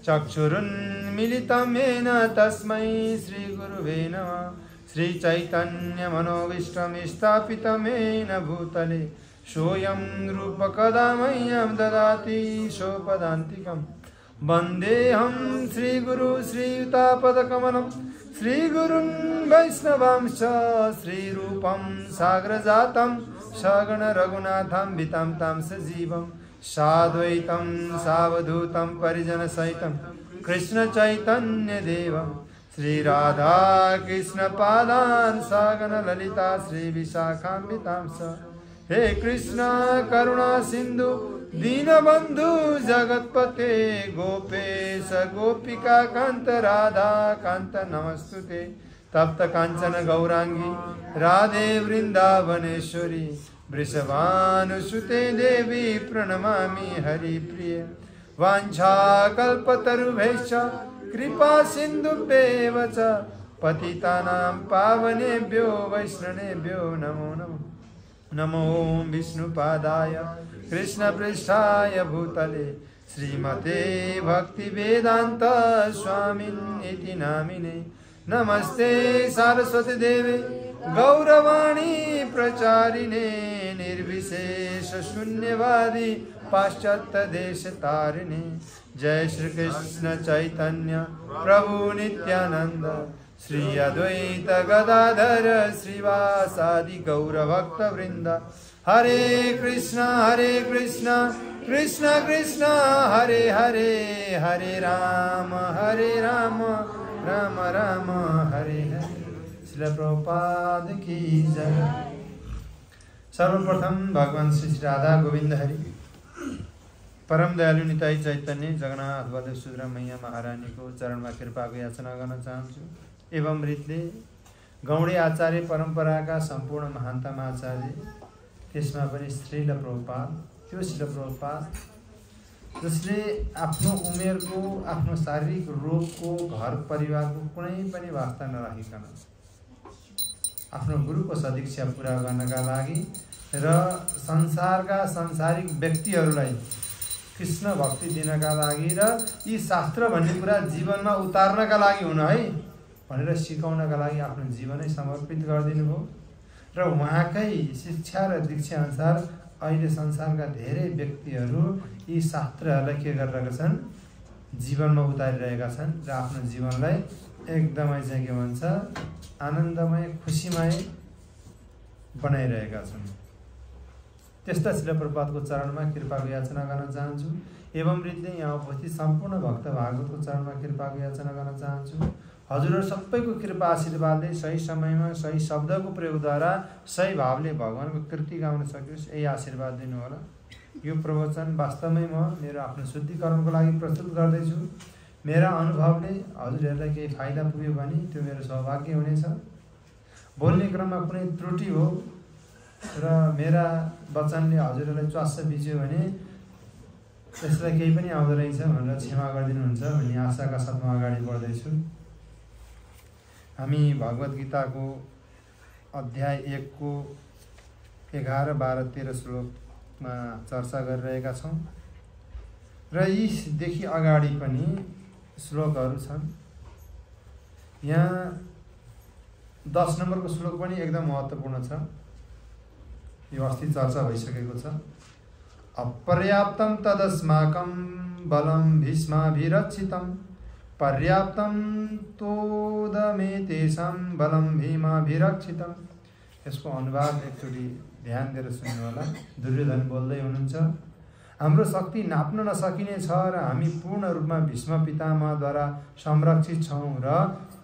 चक्षुरुन्मिलितं येन तस्मै श्रीगुरुवे नमः। श्रीचैतन्यमनोभीष्टं स्थापितं येन भूतले सोऽयं रूपकदा मह्यं ददाति सोपदान्तिकं। वन्देऽहं श्रीगुरु श्रीयुतापदकमलं श्रीगुरुन् वैष्णवांश्च श्रीरूपं साग्रजातं सगण रघुनाथं वितं तं सजीवं साद्वैतं सावधूतं परिजनसहितं कृष्ण चैतन्य देवं श्रीराधा कृष्ण पादान् सगण ललिता श्री विशाखान्वितांश्च। हे कृष्ण करुणा सिंधु दीनबंधु जगत्पते गोपेश गोपिका कांत राधा कांत नमस्तुते। तप्त कांचन गौरांगी राधे वृंदावनेश्वरी वृषभानुसुते देवी प्रणमामि हरिप्रिये। वाञ्छाकल्पतरुभ्यश्च कृपा सिन्धुभ्येव च पतितानां पावनेभ्यो वैष्णवेभ्यो नमो नमः। नमो विष्णुपादाय कृष्णपृष्ठाय भूतले श्रीमते भक्तिवेदान्त स्वामिन्निति नामिने। नमस्ते सरस्वती देवे गौरवाणी प्रचारिणे निर्विशेष शून्यवादी पाश्चात्य देश तारिणे। जय श्री कृष्ण चैतन्य प्रभु नित्यानंद श्री अद्वैत गदाधर श्रीवासादि गौरभक्त वृंद। हरे कृष्ण कृष्ण कृष्ण हरे हरे हरे राम राम राम हरे हरे। श्रील प्रभुपाद की जय। सर्वप्रथम भगवान श्री राधा गोविंद हरि परम दयालु निताई चैतन्य जगन्नाथ बलदेव सुभद्रा मैया महारानी को चरण में कृपा को याचना गर्न चाहन्छु। एवं रीतले गौडी आचार्य परंपरा का संपूर्ण महानतम आचार्य त्यसमा पनि श्रील प्रभुपाद त्यो श्रील प्रभुपाद जसले आफ्नो उमेरको आफ्नो शारीरिक रोगको घर परिवारको कुनै पनि वास्ता नराखिकन आफ्नो गुरुको सदीक्षा पूरा गर्नका लागि र संसारका सांसारिक व्यक्तिहरूलाई कृष्ण भक्ति दिनका लागि र यी शास्त्र भन्ने कुरा जीवनमा उतार्नका लागि हुन है भनेर सिकाउनका लागि आफ्नो जीवनै समर्पित गरिदिनु भयो। र उहाँकै शिक्षा र दीक्षा अनुसार अहिले संसारका धेरै व्यक्तिहरू यी शास्त्रहरूलाई के गरिरहेका छन् जीवनमा उतारिरहेका छन् र आफ्नो जीवनलाई एकदमै चाहिँ के भन्छ आनन्दमय खुशीमय बनाइरहेका छन्। त्यस्ता श्रील प्रभुपादको चरणमा कृपाको याचना गर्न चाहन्छु। एवं रीतिले यहाँ उपस्थित सम्पूर्ण भक्त भागवतको चरणमा कृपाको याचना गर्न चाहन्छु। हजुरहरू सबैको कृपा आशीर्वादले सही समयमा सही शब्दको प्रयोगद्वारा सही भावले भगवानको कृति गाउन सकियोस् यही आशीर्वाद दिनु होला। यो प्रवचन वास्तवमै म मेरो आफ्नो शुद्धिकरणको लागि प्रस्तुत गर्दैछु। मेरा अनुभवले हजुरहरूलाई केही फाइदा पुग्यो भने त्यो मेरो सौभाग्य हुनेछ। बोल्ने क्रममा कुनै त्रुटि हो र मेरा वचनले हजुरहरूलाई च्वास्स बिज्यो भने त्यसलाई केही पनि आउँदो रहेछ भनेर क्षमा गरिदिनुहुन्छ भन्ने आशाका साथमा अगाडि बढ्दैछु। हामी भगवत गीताको अध्याय 1 को 11, 12, 13 श्लोकमा चर्चा गरिरहेका छौँ र यीदेखि अगाडि पनि श्लोकहरू छन्। यहाँ 10 नम्बरको श्लोक पनि एकदम महत्त्वपूर्ण छ। यो अस्ति चर्चा भइसकेको छ। अपर्याप्तं तदस्माकं बलं भीष्माभिरक्षितं पर्याप्तं तोदमेतेषां बलं भीमाभिरक्षितं। यसको अनुवाद एकचोटि ध्यान दिएर सुन्नु होला। दुर्योधन बोल्दै हुनुहुन्छ, हाम्रो शक्ति नाप्न नसकिने छ र हामी पूर्ण रूपमा भीष्म पितामहद्वारा संरक्षित छौँ र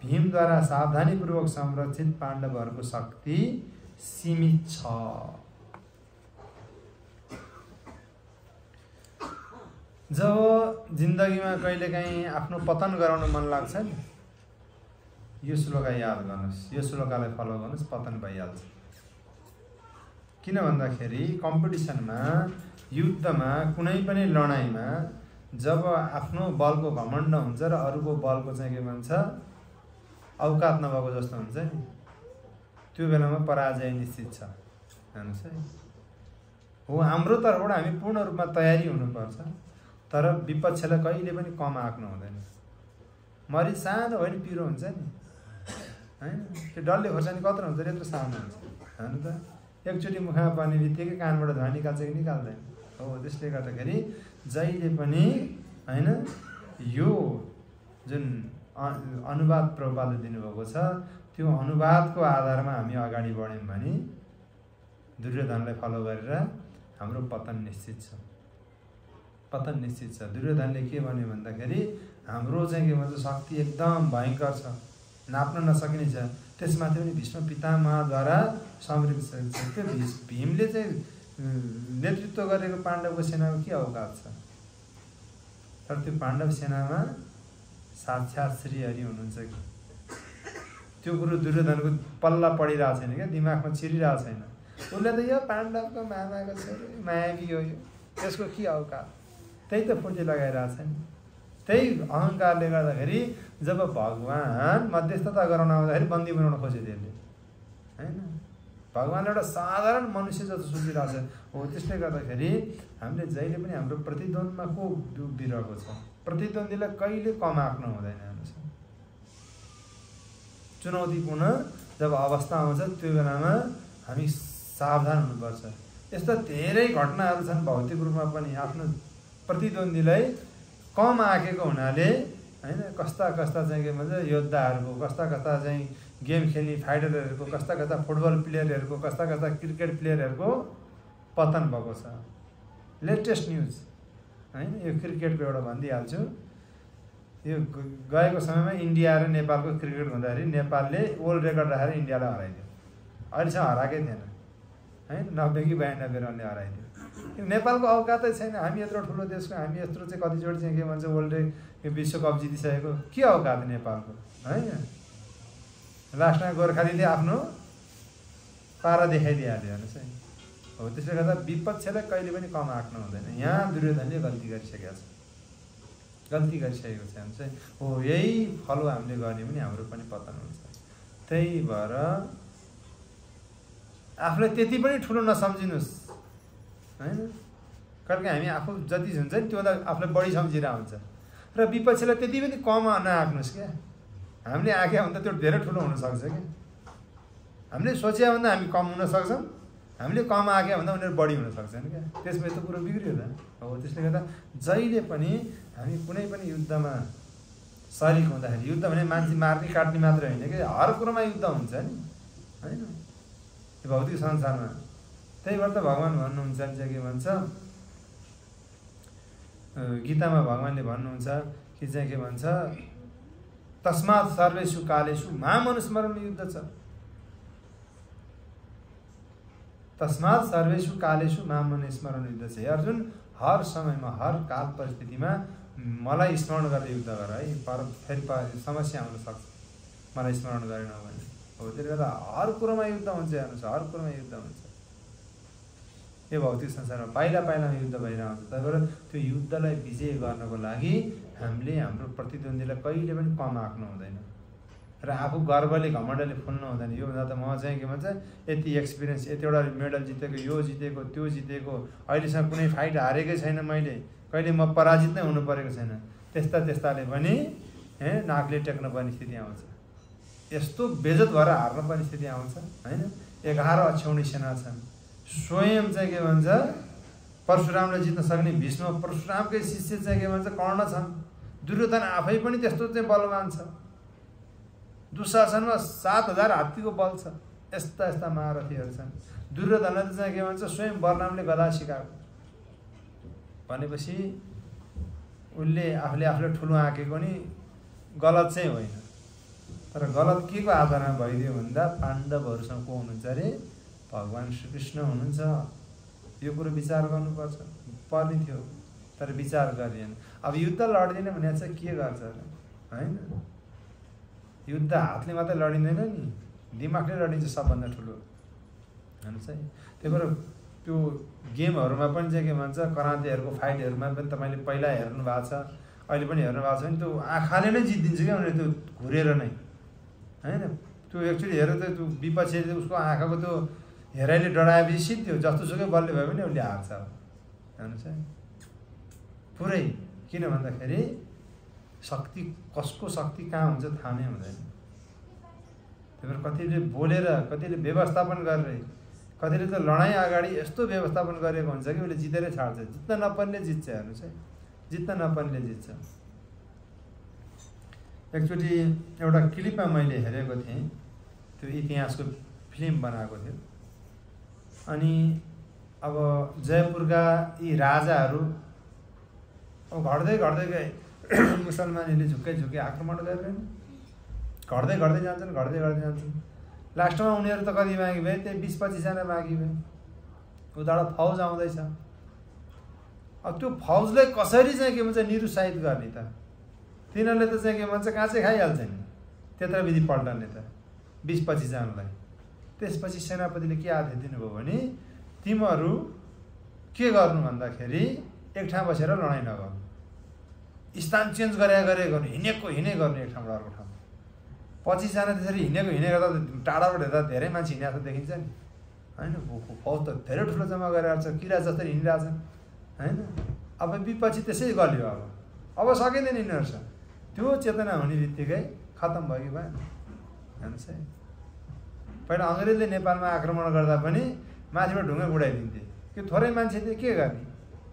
भीमद्वारा सावधानीपूर्वक संरक्षित पाण्डवहरूको शक्ति सीमित छ। जब जिन्दगीमा कहिलेकाहीँ आफ्नो पतन गराउन मन लाग्छ नि यो श्लोक याद गर्नुहोस्, यो श्लोकलाई फलो गर्नुहोस्, पतन भइहाल्छ। किन भन्दाखेरि कम्पिटिसनमा युद्धमा कुनै पनि लडाइँमा जब आफ्नो बलको घमण्ड हुन्छ र अरूको बलको चाहिँ के भन्छ औकात नभएको जस्तो हुन्छ नि त्यो बेलामा पराजय निश्चित छ। हेर्नुहोस् है, हो हाम्रो तर्फबाट हामी पूर्ण रूपमा तयारी हुनुपर्छ। तर विपक्षलाई कहिले पनि कम आँक्नु हुँदैन। मरिच सानो होइन पिरो हुन्छ नि हैन, त्यो डल्ले खोर्सानी कत्रो हुन्छ, यत्रो सानो हुन्छ हैन त। एकचोटि मुखमा पर्ने बित्तिकै कानबाट धुवा निकाल्छ कि निकाल्दैन? हो, त्यसले गर्दाखेरि जहिले पनि हैन यो जुन अनुवाद प्रभुपादले दिनुभएको छ त्यो अनुवादको आधारमा हामी अगाडि बढ्यौँ भने दुर्योधनलाई फलो गरेर हाम्रो पतन निश्चित छ, पतन निश्चित छ। दुर्योधनले के भन्यो भन्दाखेरि हाम्रो चाहिँ के भन्छ शक्ति एकदम भयङ्कर छ, नाप्न नसकिने छ। त्यसमाथि पनि भीष्म पितामहद्वारा समृद्ध छ। त्यो भीमले चाहिँ नेतृत्व गरेको पाण्डवको सेनामा के औकात छ? तर त्यो पाण्डव सेनामा साक्षात् श्रीहरि हुनुहुन्छ कि? त्यो कुरो दुर्योधनको पल्ला पडिरहेको छैन क्या, दिमागमा छिरिरहेको छैन। उसले त यो पाण्डवको मामाको छोरी मायावी हो, यसको के औकात? त्यही त फुर्ती लगाइरहेछ नि। त्यही अहङ्कारले गर्दाखेरि जब भगवान मध्यस्थता गराउन आउँदाखेरि बन्दी बनाउन खोज्यो त्यसले हैन। भगवान एउटा साधारण मनुष्य जस्तो सोचिरहेछ। हो, त्यसले गर्दाखेरि हामीले जहिले पनि हाम्रो प्रतिद्वन्द्वमा को डुबिरहेको छ? प्रतिद्वन्द्वीलाई कहिले कम आँक्नु हुँदैन। चुनौतीपूर्ण जब अवस्था आउँछ त्यो बेलामा हामी सावधान हुनुपर्छ। यस्ता धेरै घटनाहरू छन् भौतिक रूपमा पनि आफ्नो प्रतिद्वन्द्वीलाई कम आँकेको हुनाले हैन, कस्ता कस्ता चाहिँ के भन्छ योद्धाहरूको, कस्ता कस्ता चाहिँ गेम खेल्ने फाइटरहरूको, कस्ता कस्ता फुटबल प्लेयरहरूको, कस्ता कस्ता क्रिकेट प्लेयरहरूको पतन भएको छ। लेटेस्ट न्युज हैन, यो क्रिकेटको एउटा भनिदिइहाल्छु। यो गएको समयमा इन्डिया र नेपालको क्रिकेट हुँदाखेरि नेपालले वर्ल्ड रेकर्ड राखेर इन्डियालाई हराइदियो। अहिलेसम्म हराएकै थिएन हैन, 90 कि 92 रनले हराइदियो। नेपालको औकातै छैन। हामी यत्रो ठुलो देशको, हामी यत्रो चाहिँ कतिचोटि चाहिँ के भन्छ वर्ल्ड विश्वकप जितिसकेको, के औकात नेपालको हैन। लास्टमा गोर्खालीले आफ्नो पारा देखाइदिइहाल्यो हेर्नुहोस् है। हो, त्यसले गर्दा विपक्षलाई कहिले पनि कम आँक्नु हुँदैन। यहाँ दुर्योधनले गल्ती गरिसकेको छ, गल्ती गरिसकेको छ हामी चाहिँ। हो, यही फलो हामीले गर्ने पनि हाम्रो पनि पतन हुन्छ। त्यही भएर आफूलाई त्यति पनि ठुलो नसम्झिनुहोस् हैन। कहिलेकाहीँ हामी आफू जति हुन्छ नि त्योभन्दा आफूलाई बढी सम्झिरहेको हुन्छ र विपक्षीलाई त्यति पनि कम नआँक्नुहोस् क्या। हामीले आँक्यो भने त त्यो धेरै ठुलो हुनसक्छ क्या। हामीले सोचे भन्दा हामी कम हुन सक्छौँ, हामीले कम आँक्यो भन्दा उनीहरू बढी हुनसक्छन् क्या। त्यसपछि त कुरो बिग्रियो त। हो, त्यसले गर्दा जहिले पनि हामी कुनै पनि युद्धमा सरिक हुँदाखेरि, युद्ध भने मान्छे मार्ने काट्ने मात्रै होइन कि, हर कुरोमा युद्ध हुन्छ नि होइन यो भौतिक संसारमा। त्यही भएर त भगवान भन्नुहुन्छ चाहिँ के भन्छ गीतामा भगवानले भन्नुहुन्छ कि चाहिँ के भन्छ तस्मात् सर्वेषु कालेषु माम अनुस्मरण युद्ध छ। तस्मात् सर्वेषु कालेषु माम अनुस्मरण युद्ध छ। अर्जुन, हर समयमा हर काल परिस्थितिमा मलाई स्मरण गरेर युद्ध गर है, फेरि समस्या आउन सक्छ मलाई स्मरण गरेन भने। हो, त्यसले गर्दा हर कुरोमा युद्ध हुन्छ हेर्नुहोस्, हर कुरोमा युद्ध हुन्छ। यो भौतिक संसारमा पाइला पाइलामा युद्ध भइरहेको हुन्छ। त्यही भएर त्यो युद्धलाई विजय गर्नको लागि हामीले हाम्रो प्रतिद्वन्द्वीलाई कहिले पनि कम आँक्नु हुँदैन र आफू गर्वले घमण्डले फुल्नु हुँदैन। यो भन्दा त म चाहिँ के भन्छ यति एक्सपिरियन्स, यतिवटा मेडल जितेको, यो जितेको, त्यो जितेको, अहिलेसम्म कुनै फाइट हारेकै छैन मैले, कहिले म पराजित नै हुनु परेको छैन। त्यस्ताले पनि नाकले टेक्न पर्ने स्थिति आउँछ। यस्तो बेजत भएर हार्न पर्ने स्थिति आउँछ हैन। 11 अक्षौणी सेना छन्। स्वयं चाहिँ के भन्छ परशुरामलाई जित्न सक्ने भीष्म, परशुरामकै शिष्य चाहिँ के भन्छ कर्ण छन्। दुर्योधन आफै पनि त्यस्तो चाहिँ बलवान छ। दुशासनमा 7000 हात्तीको बल छ। यस्ता यस्ता महारथीहरू छन्। दुर्योधनले चाहिँ के भन्छ स्वयं बलरामले गदा सिकाएको भनेपछि उसले आफूलाई ठुलो आँकेको नि गलत चाहिँ होइन। तर गलत के को आधारमा भइदियो भन्दा पाण्डवहरूसँग को हुनुहुन्छ अरे भगवान श्रीकृष्ण हुनुहुन्छ। यो कुरो विचार गर्नुपर्छ, पर्ने थियो तर विचार गरिएन। अब युद्ध लड्दैन भने चाहिँ के गर्छ हैन। युद्ध हातले मात्रै लडिँदैन नि, दिमागले लडिन्छ सबभन्दा ठुलो हेर्नुहोस् है। त्यही भएर त्यो गेमहरूमा पनि चाहिँ के भन्छ करातेहरूको फाइटहरूमा पनि तपाईँले पहिला हेर्नु भएको छ, अहिले पनि हेर्नु भएको छ भने त्यो आँखाले नै जितिदिन्छ क्या उनीहरू, त्यो घुरेर नै हैन। त्यो एक्चुअली हेरेर त त्यो विपक्षीले उसको आँखाको त्यो हेराइले डराएपछि सिद्धि हो। जस्तोसुकै बलले भयो भने उसले हार्छ हेर्नुहोस् है। पुरै। किन भन्दाखेरि शक्ति कसको शक्ति कहाँ हुन्छ थाहा नै हुँदैन। त्यही भएर कतिले बोलेर, कतिले व्यवस्थापन गरेर, कतिले त लडाइँ अगाडि यस्तो व्यवस्थापन गरेको हुन्छ कि उसले जितेरै छाड्छ। जित्न नपर्ने जित्छ। हेर्नुहोस् है, जित्न नपर्ने जित्छ। एकचोटि एउटा क्लिपमा मैले हेरेको थिएँ, त्यो इतिहासको फिल्म बनाएको थियो। अनि अब जयपुरका यी राजाहरू अब घट्दै घट्दै गए। मुसलमानहरूले झुक्कै झुक्कै आक्रमण गरेर घट्दै घट्दै जान्छन्, घट्दै घट्दै जान्छन्। लास्टमा उनीहरू त कति बाँकी भए? त्यही 20-25 जना बाँकी भए। उताबाट फौज आउँदैछ। अब त्यो फौजलाई कसरी चाहिँ के भन्छ निरुत्साहित गर्ने त? तिनीहरूले त चाहिँ के भन्छ काँचै खाइहाल्छ नि त्यत्रो विधि पल्टने त 20-25 जनालाई। त्यसपछि सेनापतिले के आदेश दिनुभयो भने तिमीहरू के गर्नु भन्दाखेरि एक ठाउँ बसेर लडाइँ नगर्नु, स्थान चेन्ज गरे गर्नु, हिँडे गर्नु एक ठाउँबाट अर्को ठाउँमा। 25 जना त्यसरी हिँडेको गर्दा टाढाबाट हेर्दा धेरै मान्छे हिँडेको देखिन्छ नि होइन। फौज त धेरै ठुलो जम्मा गरेर छ, किरा जस्तै हिँडिरहेछन् होइन। अब विपक्षी त्यसै गल्यो। अब सकिँदैन यिनीहरूसँग। त्यो चेतना हुने बित्तिकै खत्तम भयो कि भएन? हेर्नुहोस् है, पहिला अङ्ग्रेजले नेपालमा आक्रमण गर्दा पनि माथिबाट ढुङ्गा गुडाइदिन्थे। कि थोरै मान्छे थियो के गर्ने?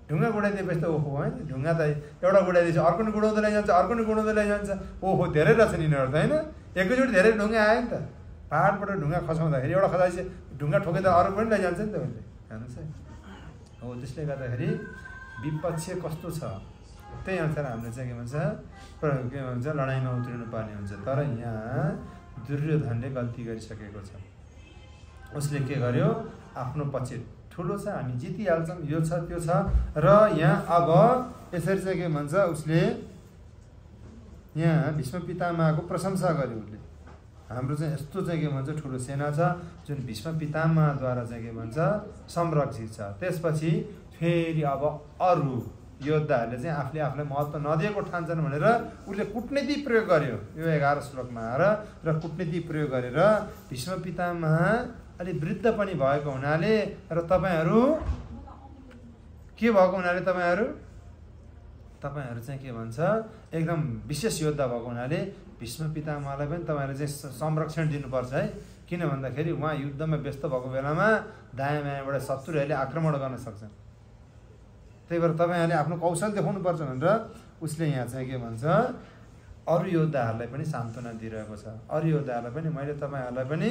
ढुङ्गा गुडाइदिएपछि त ओहो होइन, ढुङ्गा त एउटा गुडाइदिएपछि अर्को नि गुडाउँदै लैजान्छ, अर्को नि गुडाउँदै लैजान्छ। ओहो धेरै रहेछन् यिनीहरू त होइन। एकैचोटि धेरै ढुङ्गा आयो नि त। पाहाडबाट ढुङ्गा खसाउँदाखेरि एउटा खसाएपछि ढुङ्गा ठोकिँदा अरू पनि लैजान्छ नि त उसले। हेर्नुहोस् है, हो त्यसले गर्दाखेरि विपक्ष कस्तो छ त्यही अनुसार हामीले चाहिँ के भन्छ लडाइँमा उत्रिनु पर्ने हुन्छ। तर यहाँ दुर्योधनले गल्ती गरिसकेको छ। उसले के गर्यो? आफ्नो पक्ष ठुलो छ, हामी जितिहाल्छौँ, यो छ त्यो छ। र यहाँ अब यसरी चाहिँ के भन्छ उसले यहाँ भीष्म पितामहको प्रशंसा गर्यो। उसले हाम्रो चाहिँ यस्तो चाहिँ के भन्छ ठुलो सेना छ जुन भीष्म पितामहद्वारा चाहिँ के भन्छ संरक्षित छ। त्यसपछि फेरि अब अरू योद्धाहरूले चाहिँ आफूलाई महत्त्व नदिएको ठान्छन् भनेर उसले कूटनीति प्रयोग गर्यो। यो 11 श्लोकमा आएर र कूटनीति प्रयोग गरेर भीष्म पितामह अलि वृद्ध पनि भएको हुनाले र तपाईँहरू के भएको हुनाले तपाईँहरू चाहिँ के भन्छ एकदम विशेष योद्धा भएको हुनाले भीष्म पितामहलाई पनि तपाईँहरूले चाहिँ संरक्षण दिनुपर्छ है। किन भन्दाखेरि उहाँ युद्धमा व्यस्त भएको बेलामा दायाँ बायाँबाट शत्रुहरूले आक्रमण गर्न सक्छन्। त्यही भएर तपाईँहरूले आफ्नो कौशल देखाउनुपर्छ भनेर उसले यहाँ चाहिँ के भन्छ अरू योद्धाहरूलाई पनि सान्त्वना दिइरहेको छ। अरू योद्धाहरूलाई पनि मैले तपाईँहरूलाई पनि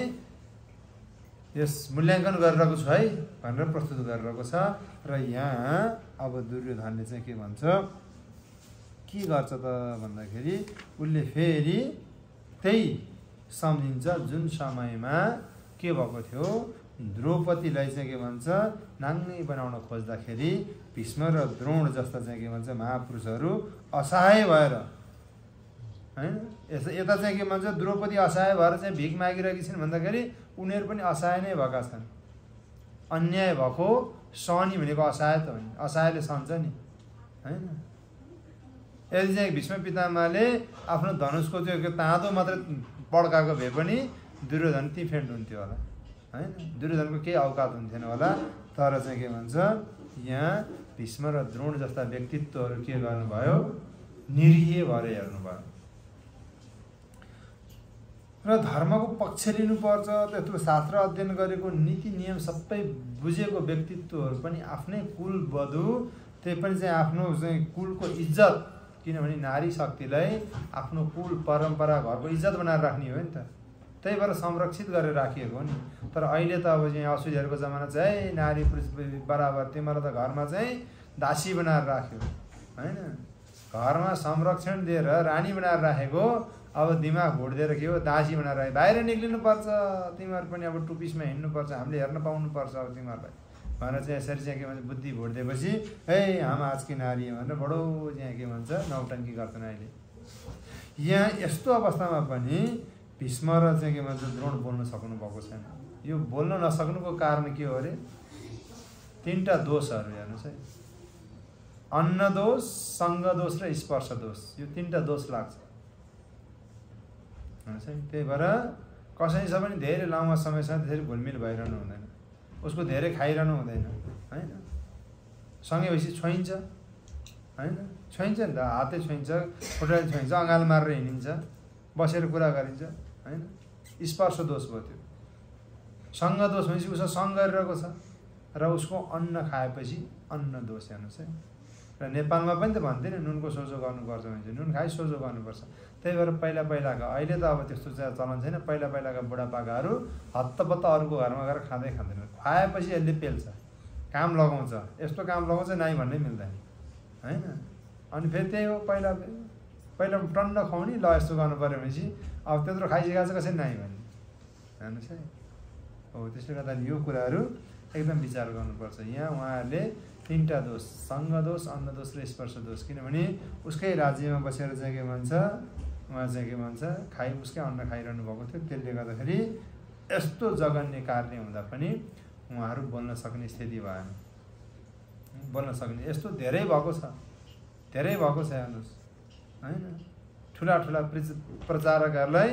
यस मूल्याङ्कन गरिरहेको छु है भनेर प्रस्तुत गरिरहेको छ। र यहाँ अब दुर्योधनले चाहिँ के भन्छ के गर्छ त भन्दाखेरि उसले फेरि त्यही सम्झिन्छ जुन समयमा के भएको थियो द्रौपदीलाई चाहिँ के भन्छ नाङ्गै बनाउन खोज्दाखेरि भीष्म र द्रोण जस्ता चाहिँ के भन्छ महापुरुषहरू असहाय भएर हैन यता चाहिँ के भन्छ द्रौपदी असहाय भएर चाहिँ भिख मागिरहेकी छिन् भन्दाखेरि उनीहरू पनि असहाय नै भएका छन्। अन्याय भएको सहनी भनेको असहाय त हो नि, असहायले सहन्छ नि हैन। यदि चाहिँ भीष्म पितामहले आफ्नो धनुषको त्यो ताँदो मात्र पड्काएको भए पनि दुर्योधन ती फेन्ड हुन्थ्यो होला हैन, दुर्योधनको केही औकात हुन्थेन होला। तर चाहिँ के भन्छ यहाँ भीष्म र द्रोण जस्ता व्यक्तित्वहरू के गर्नुभयो निरीह भएर हेर्नुभयो र धर्मको पक्ष लिनुपर्छ। त्यत्रो शास्त्र अध्ययन गरेको नीति नियम सबै बुझेको व्यक्तित्वहरू पनि आफ्नै कुल वधु त्यही पनि चाहिँ आफ्नो चाहिँ कुलको इज्जत, किनभने नारी शक्तिलाई आफ्नो कुल परम्परा घरको इज्जत बनाएर राख्ने हो नि त, त्यही भएर संरक्षित गरेर राखिएको हो नि। तर अहिले त अब चाहिँ असुरीहरूको जमाना चाहिँ नारी पुरुष बराबर, तिमीहरू त घरमा चाहिँ दासी बनाएर राख्यो हैन, घरमा संरक्षण दिएर रानी बनाएर राखेको अब दिमाग भुट्दिएर के हो दासी बनाएर राखे। बाहिर निक्लिनुपर्छ तिमीहरू पनि, अब टुपिसमा हिँड्नुपर्छ, हामीले हेर्न पाउनुपर्छ अब तिमीहरूलाई भनेर चाहिँ यसरी चाहिँ के भन्छ बुद्धि भुट्दिएपछि ए हम आज की नारी भनेर बडो चाहिँ के भन्छ नौटङ्की गर्छन्। अहिले यहाँ यस्तो अवस्थामा पनि भीष्म र चाहिँ के भन्छ द्रोण बोल्न सक्नु भएको छैन। यो बोल्न नसक्नुको कारण के हो अरे तीनटा दोषहरू हेर्नुहोस् है, अन्न दोष, सङ्ग दोष र स्पर्श दोष, यो तीनटा दोष लाग्छ हेर्नुहोस् है। त्यही भएर कसैसँग पनि धेरै लामो समयसम्म त्यसरी घुलमिल भइरहनु हुँदैन, उसको धेरै खाइरहनु हुँदैन हैन। सँगै भएपछि छोइन्छ हैन छोइन्छ नि त हातै छोइन्छ खुट्टाले छोइन्छ अँगालो मारेर हिँडिन्छ बसेर कुरा गरिन्छ हैन स्पर्श दोष भयो त्यो सङ्ग दोष भनेपछि उसो सङ्ग गरिरहेको छ र उसको अन्न खाएपछि अन्न दोष हेर्नुहोस् है र नेपालमा पनि त भन्थे नि नुनको सोझो गर्नुपर्छ भने नुन खाइ सोझो गर्नुपर्छ त्यही भएर पहिलाका अहिले त अब त्यस्तो चलन छैन पहिलाका बुढापाकाहरू हत्तपत्त अरूको घरमा गएर खाँदैन खुवाएपछि यसले पेल्छ काम लगाउँछ यस्तो काम लगाउँछ नाइ भन्नै मिल्दैन हैन अनि फेरि त्यही हो पहिला टन्न खुवाउने ल यस्तो गर्नु पर्यो भनेपछि अब त्यत्रो खाइसकेको छ कसरी नाइ भन्ने हेर्नुहोस् है हो त्यसले गर्दा यो कुराहरू एकदम विचार गर्नुपर्छ यहाँ उहाँहरूले तीनटा दोष सङ्ग दोष अन्न दोष र स्पर्श दोष किनभने उसकै राज्यमा बसेर चाहिँ के भन्छ उहाँ चाहिँ के भन्छ उसकै अन्न खाइरहनु भएको थियो त्यसले गर्दाखेरि यस्तो जघन्य कार्य हुँदा पनि उहाँहरू बोल्न सक्ने स्थिति भएन बोल्न सक्ने यस्तो धेरै भएको छ हेर्नुहोस् हैन ठुला प्रचारकहरूलाई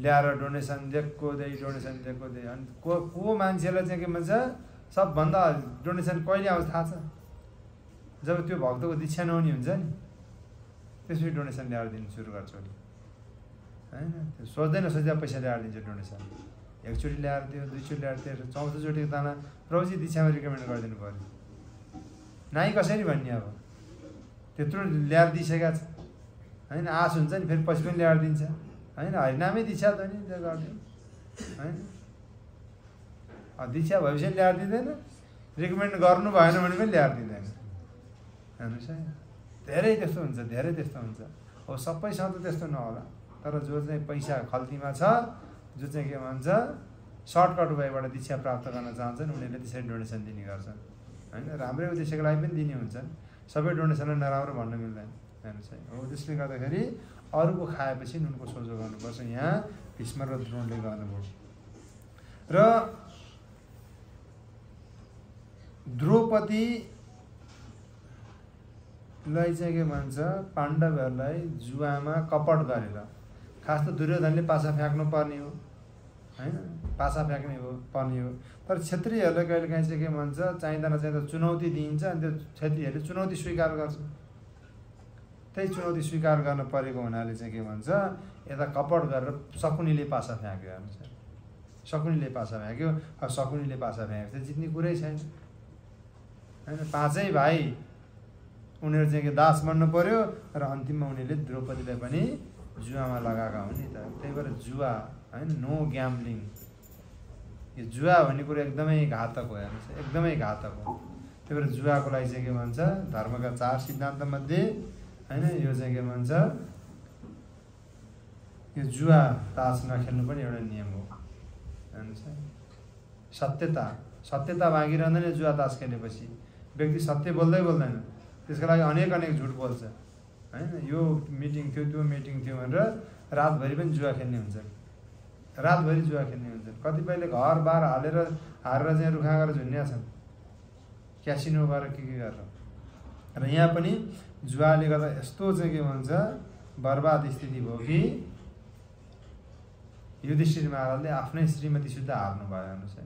ल्याएर डोनेसन दिएको दे अनि को मान्छेलाई चाहिँ के भन्छ सबभन्दा डोनेसन कहिले आउँछ थाहा छ जब त्यो भक्तको दीक्षा नहुने हुन्छ नि त्यसपछि डोनेसन ल्याएर दिनु सुरु गर्छ हैन त्यो सोच्दैन पैसा ल्याएर दिन्छ डोनेसन एकचोटि ल्याएर दियो दुईचोटि ल्याएर दियो चौथोचोटिको ताना प्रभुजी दीक्षामा रिकमेन्ड गरिदिनु पर्यो नाइ कसरी भन्ने अब त्यत्रो ल्याएर दिइसकेका छ हैन आश हुन्छ नि फेरि पछि पनि ल्याएर दिन्छ हैन हरिनामै दीक्षा त नि त्यो गरिदियो हैन दीक्षा भएपछि ल्याएर दिँदैन रिकमेन्ड गर्नु भएन भने पनि ल्याएर दिँदैन हेर्नुहोस् है धेरै त्यस्तो हुन्छ हो सबैसँग त त्यस्तो नहोला तर जो चाहिँ पैसा खल्तीमा छ जो चाहिँ के भन्छ सर्टकट वेबाट दीक्षा प्राप्त गर्न चाहन्छन् उनीहरूले त्यसरी डोनेसन दिने गर्छन् हैन राम्रै उद्देश्यको लागि पनि दिने हुन्छन् सबै डोनेसनलाई नराम्रो भन्न मिल्दैन हेर्नुहोस् है हो त्यसले गर्दाखेरि अरूको खाएपछि नुनको सोझो गर्नुपर्छ यहाँ भीष्म र द्रोणले गर्नुभयो र द्रौपदीलाई चाहिँ के भन्छ पाण्डवहरूलाई जुवामा कपट गरेर खास त दुर्योधनले पासा फ्याँक्नु पर्ने हो हैन पासा फ्याँक्ने पर्ने हो तर क्षत्रियहरूलाई कहिलेकाहीँ चाहिँ के भन्छ चाहिँदा चुनौती दिइन्छ अनि त्यो क्षत्रियहरूले चुनौती स्वीकार गर्छ त्यही चुनौती स्वीकार गर्न परेको हुनाले चाहिँ के भन्छ यता कपट गरेर शकुनीले पासा फ्याँक्यो हेर्नुहोस् शकुनीले पासा फ्याँक्यो अब शकुनीले पासा फ्याँक्यो जित्ने कुरै छैन हैन पाँचै भाइ उनीहरू चाहिँ के दास बन्नु पर्यो र अन्तिममा उनीहरूले द्रौपदीलाई पनि जुवामा लगाएका हुन् नि त त्यही भएर जुवा हैन नो ग्याम्बलिङ यो जुवा भन्ने कुरो एकदमै घातक हो हेर्नुहोस् एकदमै घातक हो त्यही भएर जुवाको लागि चाहिँ के भन्छ धर्मका 4 सिद्धान्त मध्ये हैन यो चाहिँ के भन्छ यो जुवा तास नखेल्नु पनि एउटा नियम हो हेर्नुहोस् सत्यता मागिरहँदैन जुवा तास खेलेपछि व्यक्ति सत्य बोल्दैन त्यसको लागि अनेक झुट बोल्छ हैन यो मिटिङ थियो त्यो मिटिङ थियो भनेर रातभरि पनि जुवा खेल्ने हुन्छ कतिपयले घरबार हारेर चाहिँ रुखा गरेर झुन्ड्या छन् क्यासिनो गरेर के गरेर र यहाँ पनि जुवाले गर्दा यस्तो चाहिँ के भन्छ बर्बाद स्थिति भयो कि युधिष्ठिर महाराजले आफ्नै श्रीमती शुद्ध हार्नु भयो हेर्नुहोस् है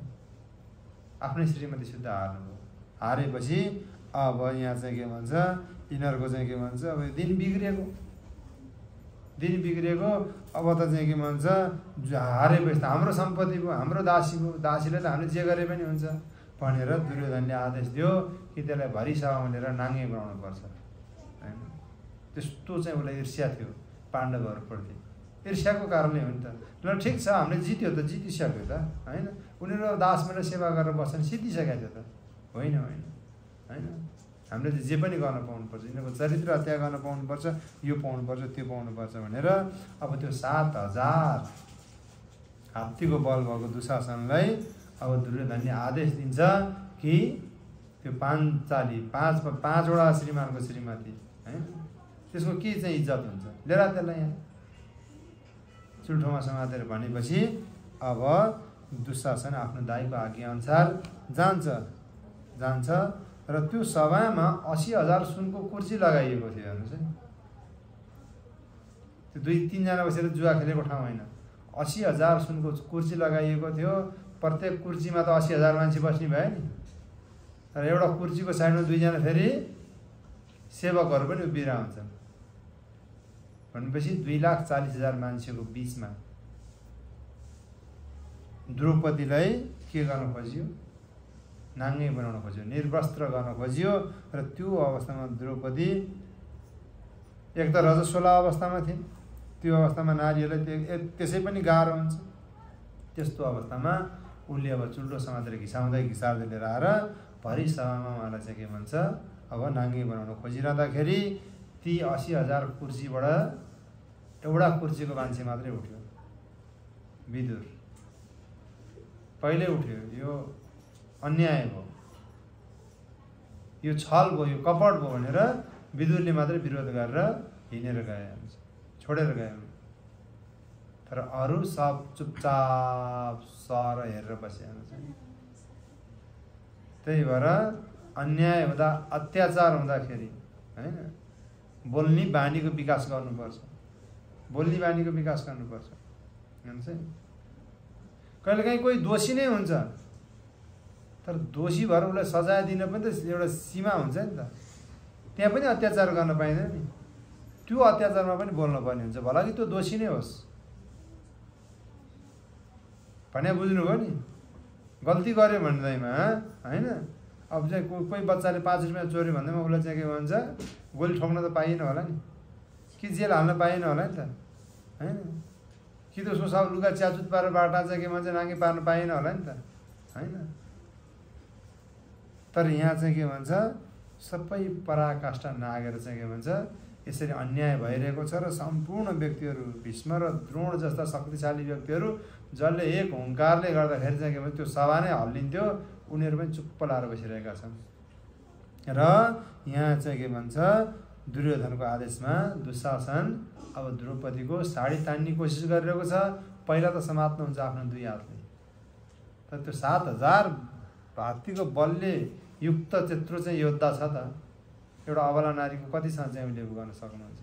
आफ्नै श्रीमती शुद्ध हार्नुभयो हारेपछि अब यहाँ चाहिँ के भन्छ यिनीहरूको चाहिँ के भन्छ अब दिन बिग्रिएको अब त चाहिँ के भन्छ हारेपछि त हाम्रो सम्पत्ति भयो हाम्रो दासीले त हामीले जे गरे पनि हुन्छ भनेर दुर्योधनले आदेश दियो कि त्यसलाई भरि सभामा लिएर नाङ्गे बनाउनु पर्छ हैन त्यस्तो चाहिँ उसलाई ईर्ष्या थियो पाण्डवहरूप्रति ईर्ष्याको कारणले हो नि त ल ठिक छ हामीले जित्यो त जितिसक्यो त हैन उनीहरू दास भनेर सेवा गरेर बस्छन् सिद्धिसकेको थियो त होइन हामीले जे पनि गर्न पाउनुपर्छ यिनीहरूको चरित्र हत्या गर्न पाउनुपर्छ यो पाउनुपर्छ त्यो पाउनुपर्छ भनेर अब त्यो 7000 हात्तीको बल भएको दुशासनलाई अब दुर्योधनले आदेश दिन्छ कि त्यो पाञ्चाली 5वटा श्रीमानको श्रीमती हैन त्यसको के चाहिँ इज्जत हुन्छ लिएर त्यसलाई यहाँ चुल्ठोमा समातेर भनेपछि अब दुशासन आफ्नो दाइको आज्ञा अनुसार जान्छ र त्यो सभामा 80,000 सुनको कुर्सी लगाइएको थियो हेर्नुहोस् है त्यो 2-3 जना बसेर जुवा खेलेको ठाउँ होइन 80,000 सुनको कुर्सी लगाइएको थियो प्रत्येक कुर्सीमा त 80,000 मान्छे बस्ने भयो नि र एउटा कुर्सीको साइडमा 2 जना फेरि सेवकहरू पनि उभिरहेका हुन्छन्। भनेपछि 2,40,000 मान्छेको बीचमा द्रौपदीलाई के गर्न खोजियो? नाङ्गै बनाउन खोजियो, निर्वस्त्र गर्न खोजियो। र त्यो अवस्थामा द्रौपदी एक त रजस्वला अवस्थामा थिइन्, त्यो अवस्थामा नारीहरूलाई त्यसै पनि गाह्रो हुन्छ। त्यस्तो अवस्थामा उनले अब चुल्टो समातेर घिसार्दै लिएर आएर भरि सभामा उहाँलाई चाहिँ के भन्छ, अब नाङ्गे बनाउन खोजिरहँदाखेरि ती 80,000 कुर्सीबाट एउटा कुर्सीको मान्छे मात्रै उठ्यो, विदुर। पहिले उठ्यो। यो अन्याय भयो, यो छल भयो, यो कपट भयो भनेर विदुरले मात्रै विरोध गरेर हिँडेर गए, छोडेर गए। तर अरू सब चुपचाप सर हेरेर बसे। त्यही भएर अन्याय हुँदा, अत्याचार हुँदाखेरि हैन, बोल्ने बानीको विकास गर्नुपर्छ, बोल्ने बानीको विकास गर्नुपर्छ। हुन्छ कहिलेकाहीँ कोही दोषी नै हुन्छ, तर दोषी भएर उसलाई सजाय दिन पनि त एउटा सीमा हुन्छ नि त। त्यहाँ पनि अत्याचार गर्न पाइँदैन नि, त्यो अत्याचारमा पनि बोल्न पर्ने हुन्छ, भला कि त्यो दोषी नै होस् भने। बुझ्नुभयो नि? गल्ती गर्यो भन्दैमा हैन, अब चाहिँ कोही बच्चाले 5 रुपियाँ चोर्यो भन्दैमा उसलाई चाहिँ के भन्छ, गोली ठोक्न त पाइएन होला नि, कि जेल हाल्न पाइएन होला नि त हैन, कि त उसको सब लुगा च्याचुत पारेर बाटा चाहिँ के भन्छ नाङ्गे पार्न पाइएन होला नि त हैन। तर यहाँ चाहिँ के भन्छ, सबै पराकाष्ठा नागेर चाहिँ के भन्छ, यसरी अन्याय भइरहेको छ। र सम्पूर्ण व्यक्तिहरू, भीष्म र द्रोण जस्ता शक्तिशाली व्यक्तिहरू जसले एक हुङ्कारले गर्दाखेरि चाहिँ के भन्छ त्यो सभा नै हल्लिन्थ्यो, उनीहरू पनि चुप्प लाएर बसिरहेका छन्। र यहाँ चाहिँ के भन्छ, दुर्योधनको आदेशमा दुशासन अब द्रौपदीको साडी तान्ने कोसिस गरिरहेको छ। पहिला त समात्नुहुन्छ आफ्नो 2 हातले, तर त्यो 7,000 हात्तीको बलले युक्त त्यत्रो चाहिँ योद्धा छ त, एउटा अबला नारीको कतिसँग चाहिँ उले गर्न सक्नुहुन्छ?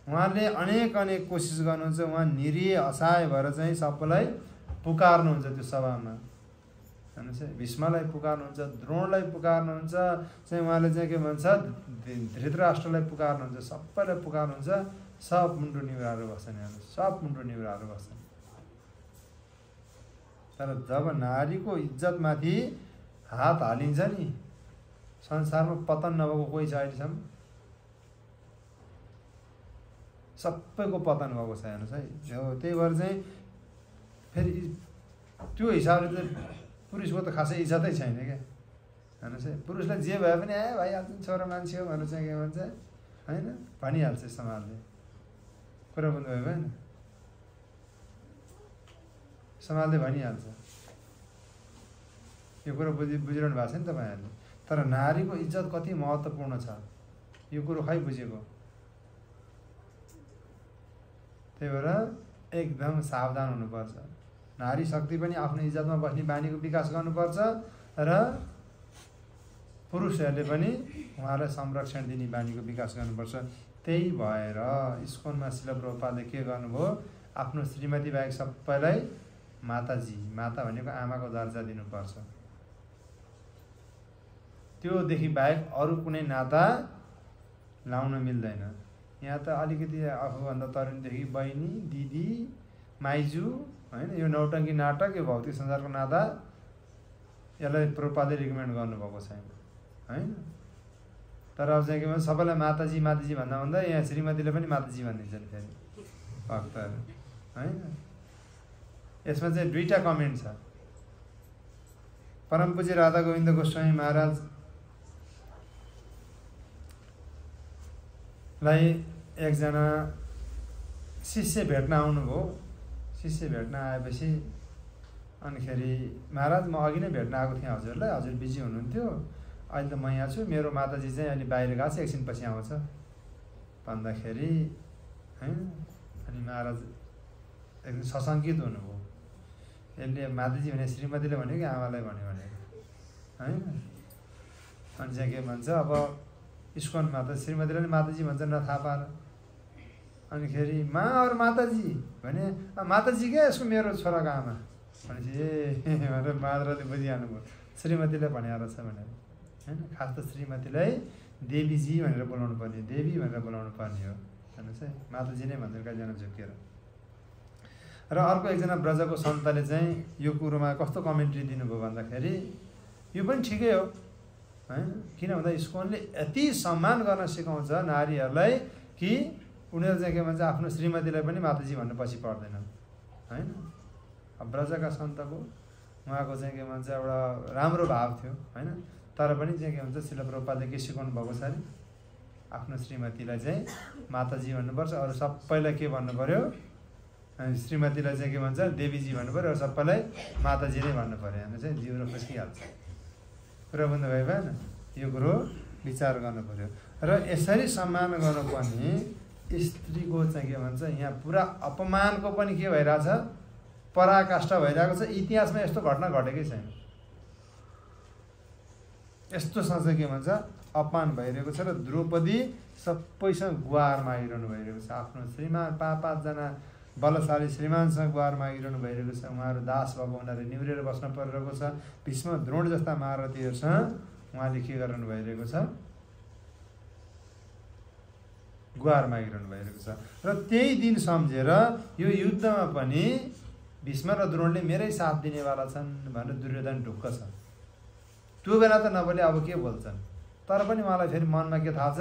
उहाँले अनेक कोसिस गर्नुहुन्छ। उहाँ निरीह असहाय भएर चाहिँ सबैलाई पुकार्नुहुन्छ त्यो सभामा हेर्नुहोस् है। भीष्मलाई पुकार्नुहुन्छ, द्रोणलाई पुकार्नुहुन्छ, चाहिँ उहाँले चाहिँ के भन्छ धृतराष्ट्रलाई पुकार्नुहुन्छ, सबैलाई पुकार्नुहुन्छ। सब मुन्टो निहुराएर बस्छन्, हेर्नुहोस्, सब मुन्टो निहुराएर बस्छन्। तर जब नारीको इज्जतमाथि हात हालिन्छ नि, संसारमा पतन नभएको कोही छ अहिलेसम्म? सबैको पतन भएको छ, हेर्नुहोस् है। त्यही भएर चाहिँ फेरि त्यो हिसाबले चाहिँ पुरुषको त खासै इज्जतै छैन क्या, हेर्नुहोस् है। पुरुषलाई जे भए पनि भइहाल्छ, छोरा मान्छे हो भनेर चाहिँ के भन्छ होइन, भनिहाल्छ समाजले। कुरा बुझ्नुभयो भएन? समाजले भनिहाल्छ। यो कुरो बुझिरहनु भएको छ नि तपाईँहरूले। तर नारीको इज्जत कति महत्त्वपूर्ण छ यो कुरो खै बुझेको। त्यही भएर एकदम सावधान हुनुपर्छ। नारी शक्ति पनि आफ्नो इज्जतमा बस्ने बानीको विकास गर्नुपर्छ र पुरुषहरूले पनि उहाँलाई संरक्षण दिने बानीको विकास गर्नुपर्छ। त्यही भएर इस्कोनमा श्रील प्रभुपादले के गर्नुभयो, आफ्नो श्रीमती बाहेक सबैलाई माताजी, माता भनेको आमाको दर्जा दिनुपर्छ। त्योदेखि बाहेक अरू कुनै नाता लाउन मिल्दैन। यहाँ त अलिकति आफूभन्दा तरुणदेखि बहिनी, दिदी, माइजू हैन, यो नौटङ्की नाटक, यो भौतिक संसारको नाता, यसलाई प्रभुपादले रिकमेन्ड गर्नुभएको छैन हैन। तर अब चाहिँ के भन्छ, सबैलाई माताजी माताजी भन्दा भन्दा यहाँ श्रीमतीले पनि माताजी भनिदिन्छन् फेरि भक्तहरू हैन। यसमा चाहिँ 2टा कमेन्ट छ। परम पूज्य राधा गोविन्द गोस्वामी महाराज लाई एकजना शिष्य भेट्न आउनुभयो। शिष्य भेट्न आएपछि अनिखेरि महाराज म अघि नै भेट्न आएको थिएँ हजुरलाई, हजुर बिजी हुनुहुन्थ्यो, अहिले त म यहाँ छु, मेरो माताजी चाहिँ अहिले बाहिर गएको छ, एकछिनपछि आउँछ भन्दाखेरि हैन। अनि महाराज एकदम सशङ्कित हुनुभयो। यसले माताजी भने श्रीमतीले भन्यो कि आमालाई भन्यो भनेको हैन। अनि चाहिँ के भन्छ, अब इस्कोनमा त श्रीमतीले पनि माताजी भन्छ न थाहा पाएर। अनिखेरि माँ और माताजी भने माताजी क्या यसको मेरो छोराको आमा भनेपछि ए भनेर महाराजले बुझिहाल्नुभयो श्रीमतीले भनेर छ भनेर हैन। खास त श्रीमतीलाई देवीजी भनेर बोलाउनु पर्ने, देवी भनेर बोलाउनु पर्ने हो। हेर्नुहोस् है, माताजी नै भन्छन् कतिजना झुकेर। र अर्को एकजना ब्रजको सन्तले चाहिँ यो कुरोमा कस्तो कमेन्ट्री दिनुभयो भन्दाखेरि यो पनि ठिकै हो हैन, किन भन्दा इस्कनले यति सम्मान गर्न सिकाउँछ नारीहरूलाई कि उनीहरू चाहिँ के भन्छ आफ्नो श्रीमतीलाई पनि माताजी भन्नु पछि पर्दैनन् हैन। अब ब्रजका सन्तको उहाँको चाहिँ के भन्छ एउटा राम्रो भाव थियो हैन, तर पनि चाहिँ के भन्छ श्रील प्रभुपादले के सिकाउनु भएको छ अरे आफ्नो श्रीमतीलाई चाहिँ माताजी भन्नुपर्छ, अरू सबैलाई के भन्नु पर्यो, श्रीमतीलाई चाहिँ के भन्छ देवीजी भन्नु पर्यो, अरू सबैलाई माताजी नै भन्नु पर्यो। हामी चाहिँ जिउ फस्किहाल्छ। कुरा बुझ्नु भयो भएन? यो कुरो विचार गर्नु पर्यो। र यसरी सम्मान गर्नुपर्ने स्त्रीको चाहिँ के भन्छ यहाँ पुरा अपमानको पनि के भइरहेछ, पराकाष्ठा भइरहेको छ। इतिहासमा यस्तो घटना घटेकै छैन। यस्तोसँग चाहिँ के भन्छ अपमान भइरहेको छ। र द्रौपदी सबैसँग गुहार मागिरहनु भइरहेको छ। आफ्नो श्रीमान 5-5जना बलशाली श्रीमानसँग गुहार मागिरहनु भइरहेको छ। उहाँहरू दास भएको हुनाले निहुरेर बस्न परिरहेको छ। भीष्म द्रोण जस्ता महारथीहरूसँग उहाँले के गरिरहनु भइरहेको छ, गुहार मागिरहनु भइरहेको छ। र त्यही दिन सम्झेर यो युद्धमा पनि भीष्म र द्रोणले मेरै साथ दिनेवाला छन् भनेर दुर्योधन ढुक्क छ। त्यो बेला त नबोले अब के बोल्छन्, तर पनि उहाँलाई फेरि मनमा के थाहा छ,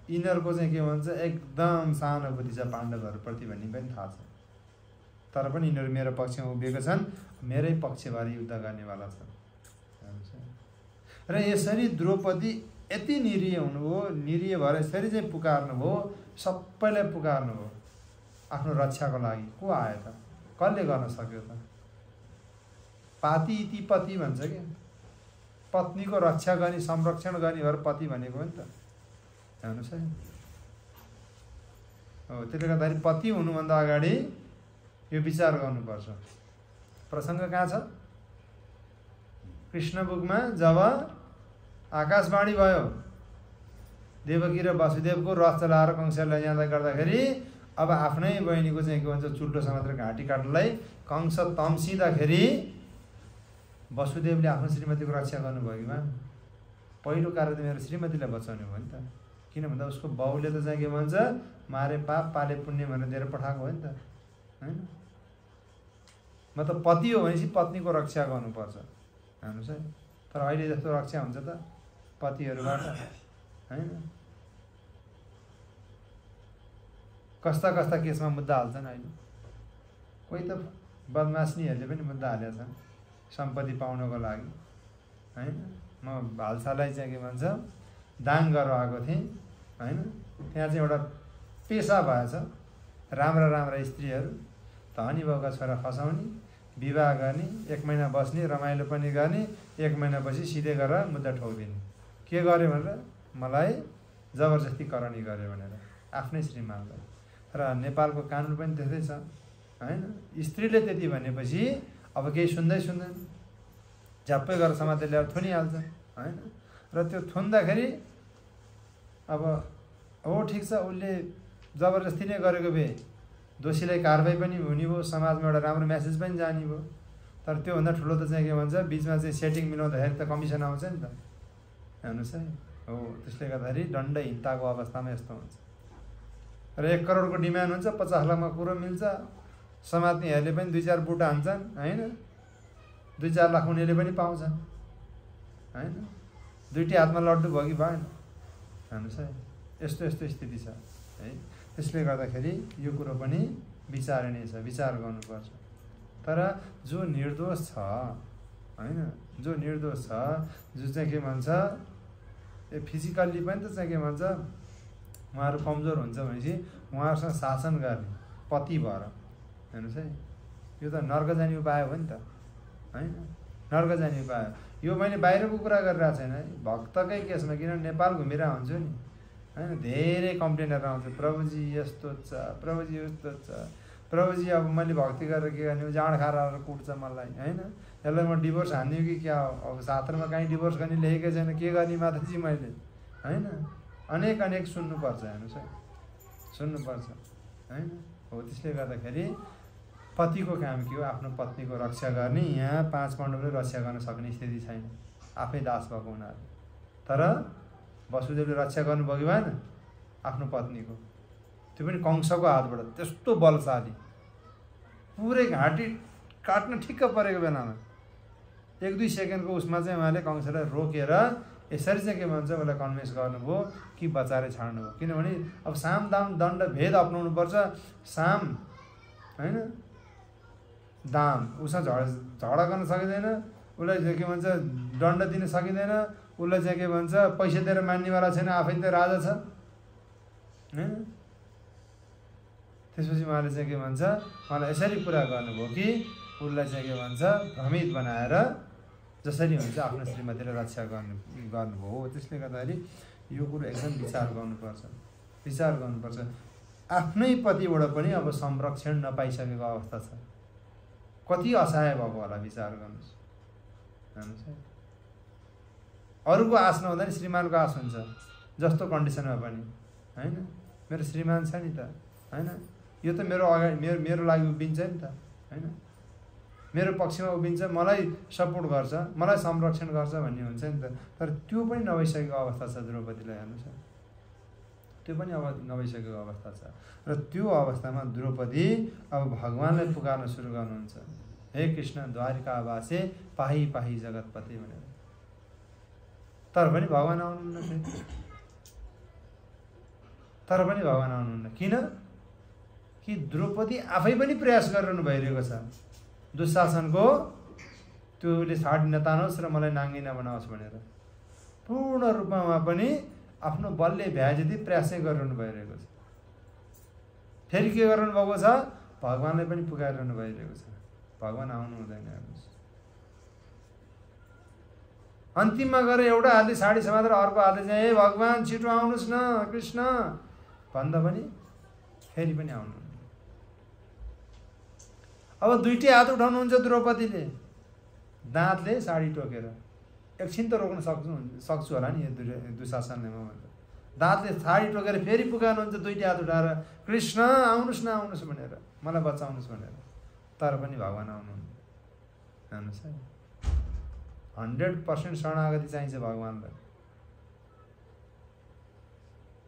यिनीहरूको चाहिँ के भन्छ एकदम सहानुभूति छ पाण्डवहरूप्रति भन्ने पनि थाहा छ। तर पनि यिनीहरू मेरो पक्षमा उभिएका छन्, मेरै पक्षबाट युद्ध गर्नेवाला छन्। र यसरी द्रौपदी यति निरीह हुनुभयो, निरीह भएर यसरी चाहिँ पुकार्नुभयो, सबैलाई पुकार्नुभयो आफ्नो रक्षाको लागि। को आयो त, कसले गर्न सक्यो त? पाति इति पति भन्छ क्या, पत्नीको रक्षा गर्ने संरक्षण गर्ने भएर पति भनेको हो नि त। हेर्नुहोस् है, हो त्यसले गर्दाखेरि पति हुनुभन्दा अगाडि यो विचार गर्नुपर्छ। प्रसङ्ग कहाँ छ? कृष्ण बुकमा जब आकाशवाणी भयो देवकी र वसुदेवको रथ चलाएर कंसलाई लैजाँदा गर्दाखेरि अब आफ्नै बहिनीको चाहिँ के भन्छ चुल्टो समातेर घाँटी काट्नलाई कंस तम्सिँदाखेरि वसुदेवले आफ्नो श्रीमतीको रक्षा गर्नुभयो कि भएन? पहिलो कार्य त मेरो श्रीमतीलाई बचाउनु भयो नि त। किन भन्दा उसको बाउले त चाहिँ के भन्छ मारे पाप पाले पुण्य भनेर दिएर पठाएको हो नि त हैन। मतलब पति हो भनेपछि पत्नीको रक्षा गर्नुपर्छ। हेर्नुहोस् है, तर अहिले जस्तो रक्षा हुन्छ त पतिहरूबाट हैन। कस्ता कस्ता केसमा मुद्दा हाल्छन् अहिले। कोही त बदमास्नीहरूले पनि मुद्दा हालेका छन् सम्पत्ति पाउनको लागि हैन। म भाल्सालाई चाहिँ के भन्छ दाङ गरेर आएको थिएँ हैन। त्यहाँ चाहिँ एउटा पेसा भएछ, राम्रा राम्रा स्त्रीहरू धनी बाउका छोरा फसाउने, विवाह गर्ने, 1 महिना बस्ने, रमाइलो पनि गर्ने, 1 महिनापछि सिधै गरेर मुद्दा ठोकिदिने। के गर्यो भनेर मलाई जबरजस्ती करणी गर्यो भनेर आफ्नै श्रीमानलाई। र नेपालको कानुन पनि त्यस्तै छ हैन। स्त्रीले त्यति भनेपछि अब केही सुन्दै सुन्दैन, झ्याप्पै गरेर समातेर ल्याएर थुनिहाल्छ हैन। र त्यो थुन्दाखेरि अब हो ठिक छ, उसले जबरजस्ती नै गरेको भए दोषीलाई कारबाही पनि हुने भयो, समाजमा एउटा राम्रो म्यासेज पनि जाने भयो। तर त्योभन्दा ठुलो त चाहिँ के भन्छ बिचमा चाहिँ सेटिङ मिलाउँदाखेरि त कमिसन आउँछ नि त। हेर्नुहोस् है, हो त्यसले गर्दाखेरि दण्डहीनताको अवस्थामा यस्तो हुन्छ। र 1 करोडको डिमान्ड हुन्छ, 50 लाखमा कुरो मिल्छ। समात्नेहरूले पनि 2-4 बुटा हान्छन् हैन, 2-4 लाख उनीहरूले पनि पाउँछन् हैन। दुईटै हातमा लड्डु भयो कि भएन? हेर्नुहोस् है, यस्तो यस्तो स्थिति छ है। त्यसले गर्दाखेरि यो कुरो पनि विचारणीय छ, विचार गर्नुपर्छ। तर जो निर्दोष छ हैन, जो निर्दोष छ, जो चाहिँ के भन्छ फिजिकल्ली पनि त चाहिँ के भन्छ उहाँहरू कमजोर हुन्छ भनेपछि उहाँहरूसँग शासन गर्ने पति भएर। हेर्नुहोस् है, यो त नर्क जाने उपाय हो नि त हैन। नर्क जाने उपाय यो मैले बाहिरको कुरा गरिरहेको छैन है, भक्तकै केसमा। किनभने नेपाल घुमेर हुन्छु नि हैन, धेरै कम्प्लेनहरू आउँछ, प्रभुजी यस्तो छ, प्रभुजी यस्तो छ, प्रभुजी अब मैले भक्ति गरेर के गर्ने, जाँड खाएर कुट्छ मलाई हैन। यसलाई म डिभोर्स हान्दिउँ कि क्या हो? अब शास्त्रमा कहीँ डिभोर्स गर्ने लेखेकै छैन, के गर्ने माताजी मैले हैन। अनेक अनेक सुन्नुपर्छ। हेर्नुहोस् है, सुन्नुपर्छ हैन। हो त्यसले गर्दाखेरि पतिको काम के हो? आफ्नो पत्नीको रक्षा गर्ने। यहाँ 5 पाण्डवले रक्षा गर्न सक्ने स्थिति छैन, आफै दास भएको हुनाले। तर वसुदेवले रक्षा गर्नुभयो कि भएन आफ्नो पत्नीको, त्यो पनि कंसको हातबाट। त्यस्तो बलशाली, पुरै घाँटी काट्न ठिक्क परेको बेलामा 1-2 सेकेन्डको उसमा चाहिँ उहाँले कंसलाई रोकेर यसरी चाहिँ के भन्छ उसलाई कन्भिन्स गर्नुभयो कि बचाएर छाड्नुभयो। किनभने अब साम दाम दण्ड भेद अपनाउनु पर्छ। साम हैन दाम, उसँग झगडा गर्न सकिँदैन, उसलाई के भन्छ दण्ड दिन सकिँदैन, उसलाई चाहिँ के भन्छ पैसा दिएर मान्नेवाला छैन, आफै त राजा छ हैन। त्यसपछि उहाँले चाहिँ के भन्छ उहाँलाई यसरी कुरा गर्नुभयो कि उसलाई चाहिँ के भन्छ भ्रमित बनाएर जसरी हुन्छ आफ्नो श्रीमतीलाई रक्षा गर्नुभयो हो। त्यसले गर्दाखेरि यो कुरो एकदम विचार गर्नुपर्छ। आफ्नै पतिबाट पनि अब संरक्षण नपाइसकेको अवस्था छ, कति असहाय भएको होला विचार गर्नुहोस्। अरूको आश नहुँदा नि श्रीमानको आश हुन्छ, जस्तो कन्डिसनमा पनि हैन। मेरो श्रीमान छ नि त हैन, यो त मेरो अगाडि मेरो लागि उभिन्छ नि त हैन, मेरो पक्षमा उभिन्छ, मलाई सपोर्ट गर्छ, मलाई संरक्षण गर्छ भन्ने हुन्छ नि त। तर त्यो पनि नभइसकेको अवस्था छ द्रौपदीलाई, हेर्नुहोस् त्यो पनि अब नभइसकेको अवस्था छ। र त्यो अवस्थामा द्रौपदी अब भगवानलाई पुकार्न सुरु गर्नुहुन्छ, हे कृष्ण द्वारिकावासे पाही पाही जगतपति भनेर। तर पनि भगवान आउनुहुन्न। किन कि द्रौपदी आफै पनि प्रयास गरिरहनु भइरहेको छ दुशासनको त्योले छाडी नतानोस् र मलाई नाङ्गी नबनाओस् भनेर। पूर्ण रूपमा उहाँ पनि आफ्नो बलले भ्याए जति प्रयासै गरिरहनु भइरहेको छ। फेरि के गरिरहनु भएको छ, भगवानलाई पनि पुकारिरहनु भइरहेको छ। भगवान आउनु हुँदैन। अन्तिममा गएर एउटा हातले साडी समातेर अर्को हातले चाहिँ हे भगवान छिटो आउनुहोस् न कृष्ण भन्दा पनि फेरि पनि आउनु। अब दुईटै हात उठाउनुहुन्छ द्रौपदीले, दाँतले साडी टोकेर। एकछिन त रोक्न सक्छु होला नि दुशासनले, म भन्छ दाँतले साडी टोकेर फेरि पुकार्नुहुन्छ दुईटै हात उठाएर, कृष्ण आउनुहोस् न आउनुहोस् भनेर, मलाई बचाउनुहोस् भनेर। तर पनि भगवान आउनुहुन्न। हेर्नुहोस् है, 100% शरणागति चाहिन्छ भगवानलाई।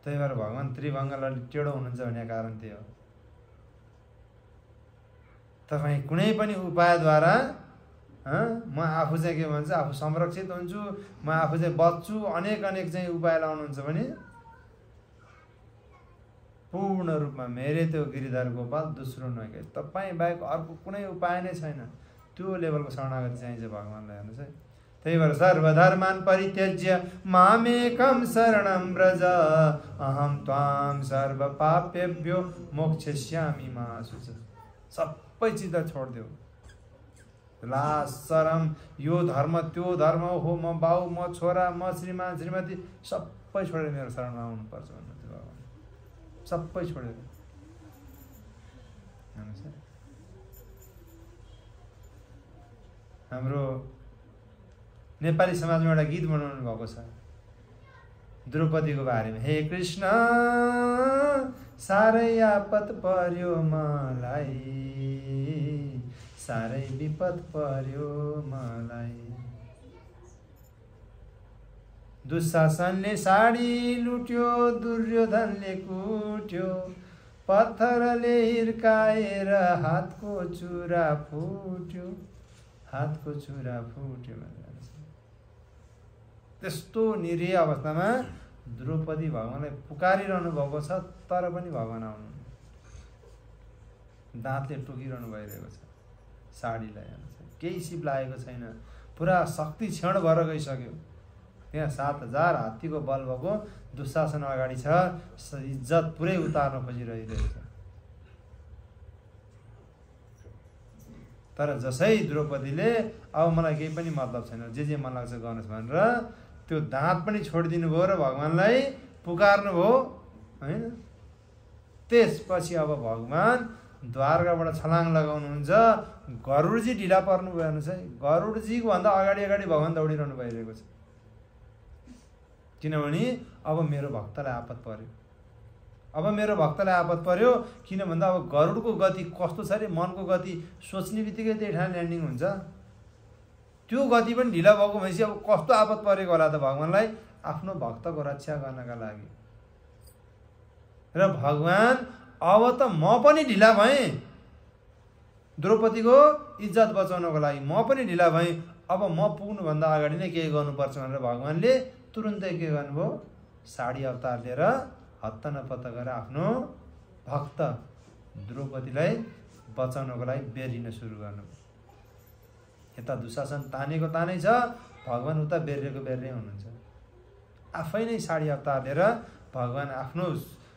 त्यही भएर भगवान त्रिभङ्गलाई टेढो हुनुहुन्छ भन्ने कारण त्यही हो। तपाईँ कुनै पनि उपायद्वारा म आफू चाहिँ के भन्छ आफू संरक्षित हुन्छु, म आफू चाहिँ बच्छु, अनेक चाहिँ उपाय लाउनुहुन्छ भने पूर्ण रूपमा मेरे त्यो गिरिधर गोपाल दोस्रो नगए, तपाईँ बाहेक अर्को कुनै उपाय नै छैन। त्यो लेभलको शरणागति चाहिन्छ भगवानलाई। हेर्नुहोस् है, त्यही भएर सर्वधर्मान् परित्यज्य मामेकं शरणं व्रज अहं त्वां सर्वपापेभ्यो मोक्षयिष्यामि मा शुच। सबै चिज छोडिदेऊ, लाज शरम, यो धर्म त्यो धर्म हो, म बाउ म छोरा म श्रीमान श्रीमती सबै छोडेर मेरो शरणमा आउनुपर्छ भन्नुहुन्छ भगवान। सबै छोडेर। हाम्रो नेपाली समाजमा एउटा गीत बनाउनु भएको छ द्रौपदीको बारेमा। हे कृष्ण साह्रै आपत पर्यो मलाई, साह्रै विपद पर्यो मलाई, दुशासनले साडी लुट्यो, दुर्योधनले कुट्यो, पत्थरले हिर्काएर हातको चुरा फुट्यो, हातको चुरा फुट्यो। त्यस्तो निरीह अवस्थामा द्रौपदी भगवानलाई पुकारिरहनु भएको छ, तर पनि भगवान आउनु, दाँतले टोकिरहनु भइरहेको छ साडीलाई। केही सिप लागेको छैन, पुरा शक्ति क्षण भएर गइसक्यो। त्यहाँ 7000 हात्तीको बल भएको दुशासन अगाडि छ, इज्जत पुरै उतार्न खोजिरहेको छ। तर जसै द्रौपदीले अब मलाई केही पनि मतलब छैन, जे मन लाग्छ गर्नुहोस् भनेर त्यो दाँत पनि छोडिदिनु भयो र भगवानलाई पुकार्नु भयो हैन। त्यसपछि अब भगवान द्वारकाबाट छलाङ लगाउनुहुन्छ, गरुडजी ढिला पर्नु भयो। हेर्नुहोस् है, गरुडजीको भन्दा अगाडि भगवान दौडिरहनु भइरहेको छ। किनभने अब मेरो भक्तलाई आपत पर्यो, किन भन्दा अब गरुडको गति कस्तो छ अरे, मनको गति सोच्ने बित्तिकै त्यही ठाउँ ल्यान्डिङ हुन्छ। त्यो गति पनि ढिला भएको भएपछि अब कस्तो आपत परेको होला त भगवानलाई। आफ्नो भक्तको रक्षा गर्नका लागि। र भगवान अब त म पनि ढिला भएँ, द्रौपदीको इज्जत बचाउनको लागि म पनि ढिला भएँ, अब म पुग्नुभन्दा अगाडि नै केही गर्नुपर्छ भनेर भगवानले तुरुन्तै के गर्नुभयो, साडी अवतार लिएर हत्त नपत्त गरेर आफ्नो भक्त द्रौपदीलाई बचाउनको लागि बेरिन सुरु गर्नुभयो। यता दुशासन तानेको तानै छ, भगवान उता बेरिएको बेर्रै हुनुहुन्छ। आफै नै साडी अवतार लिएर भगवान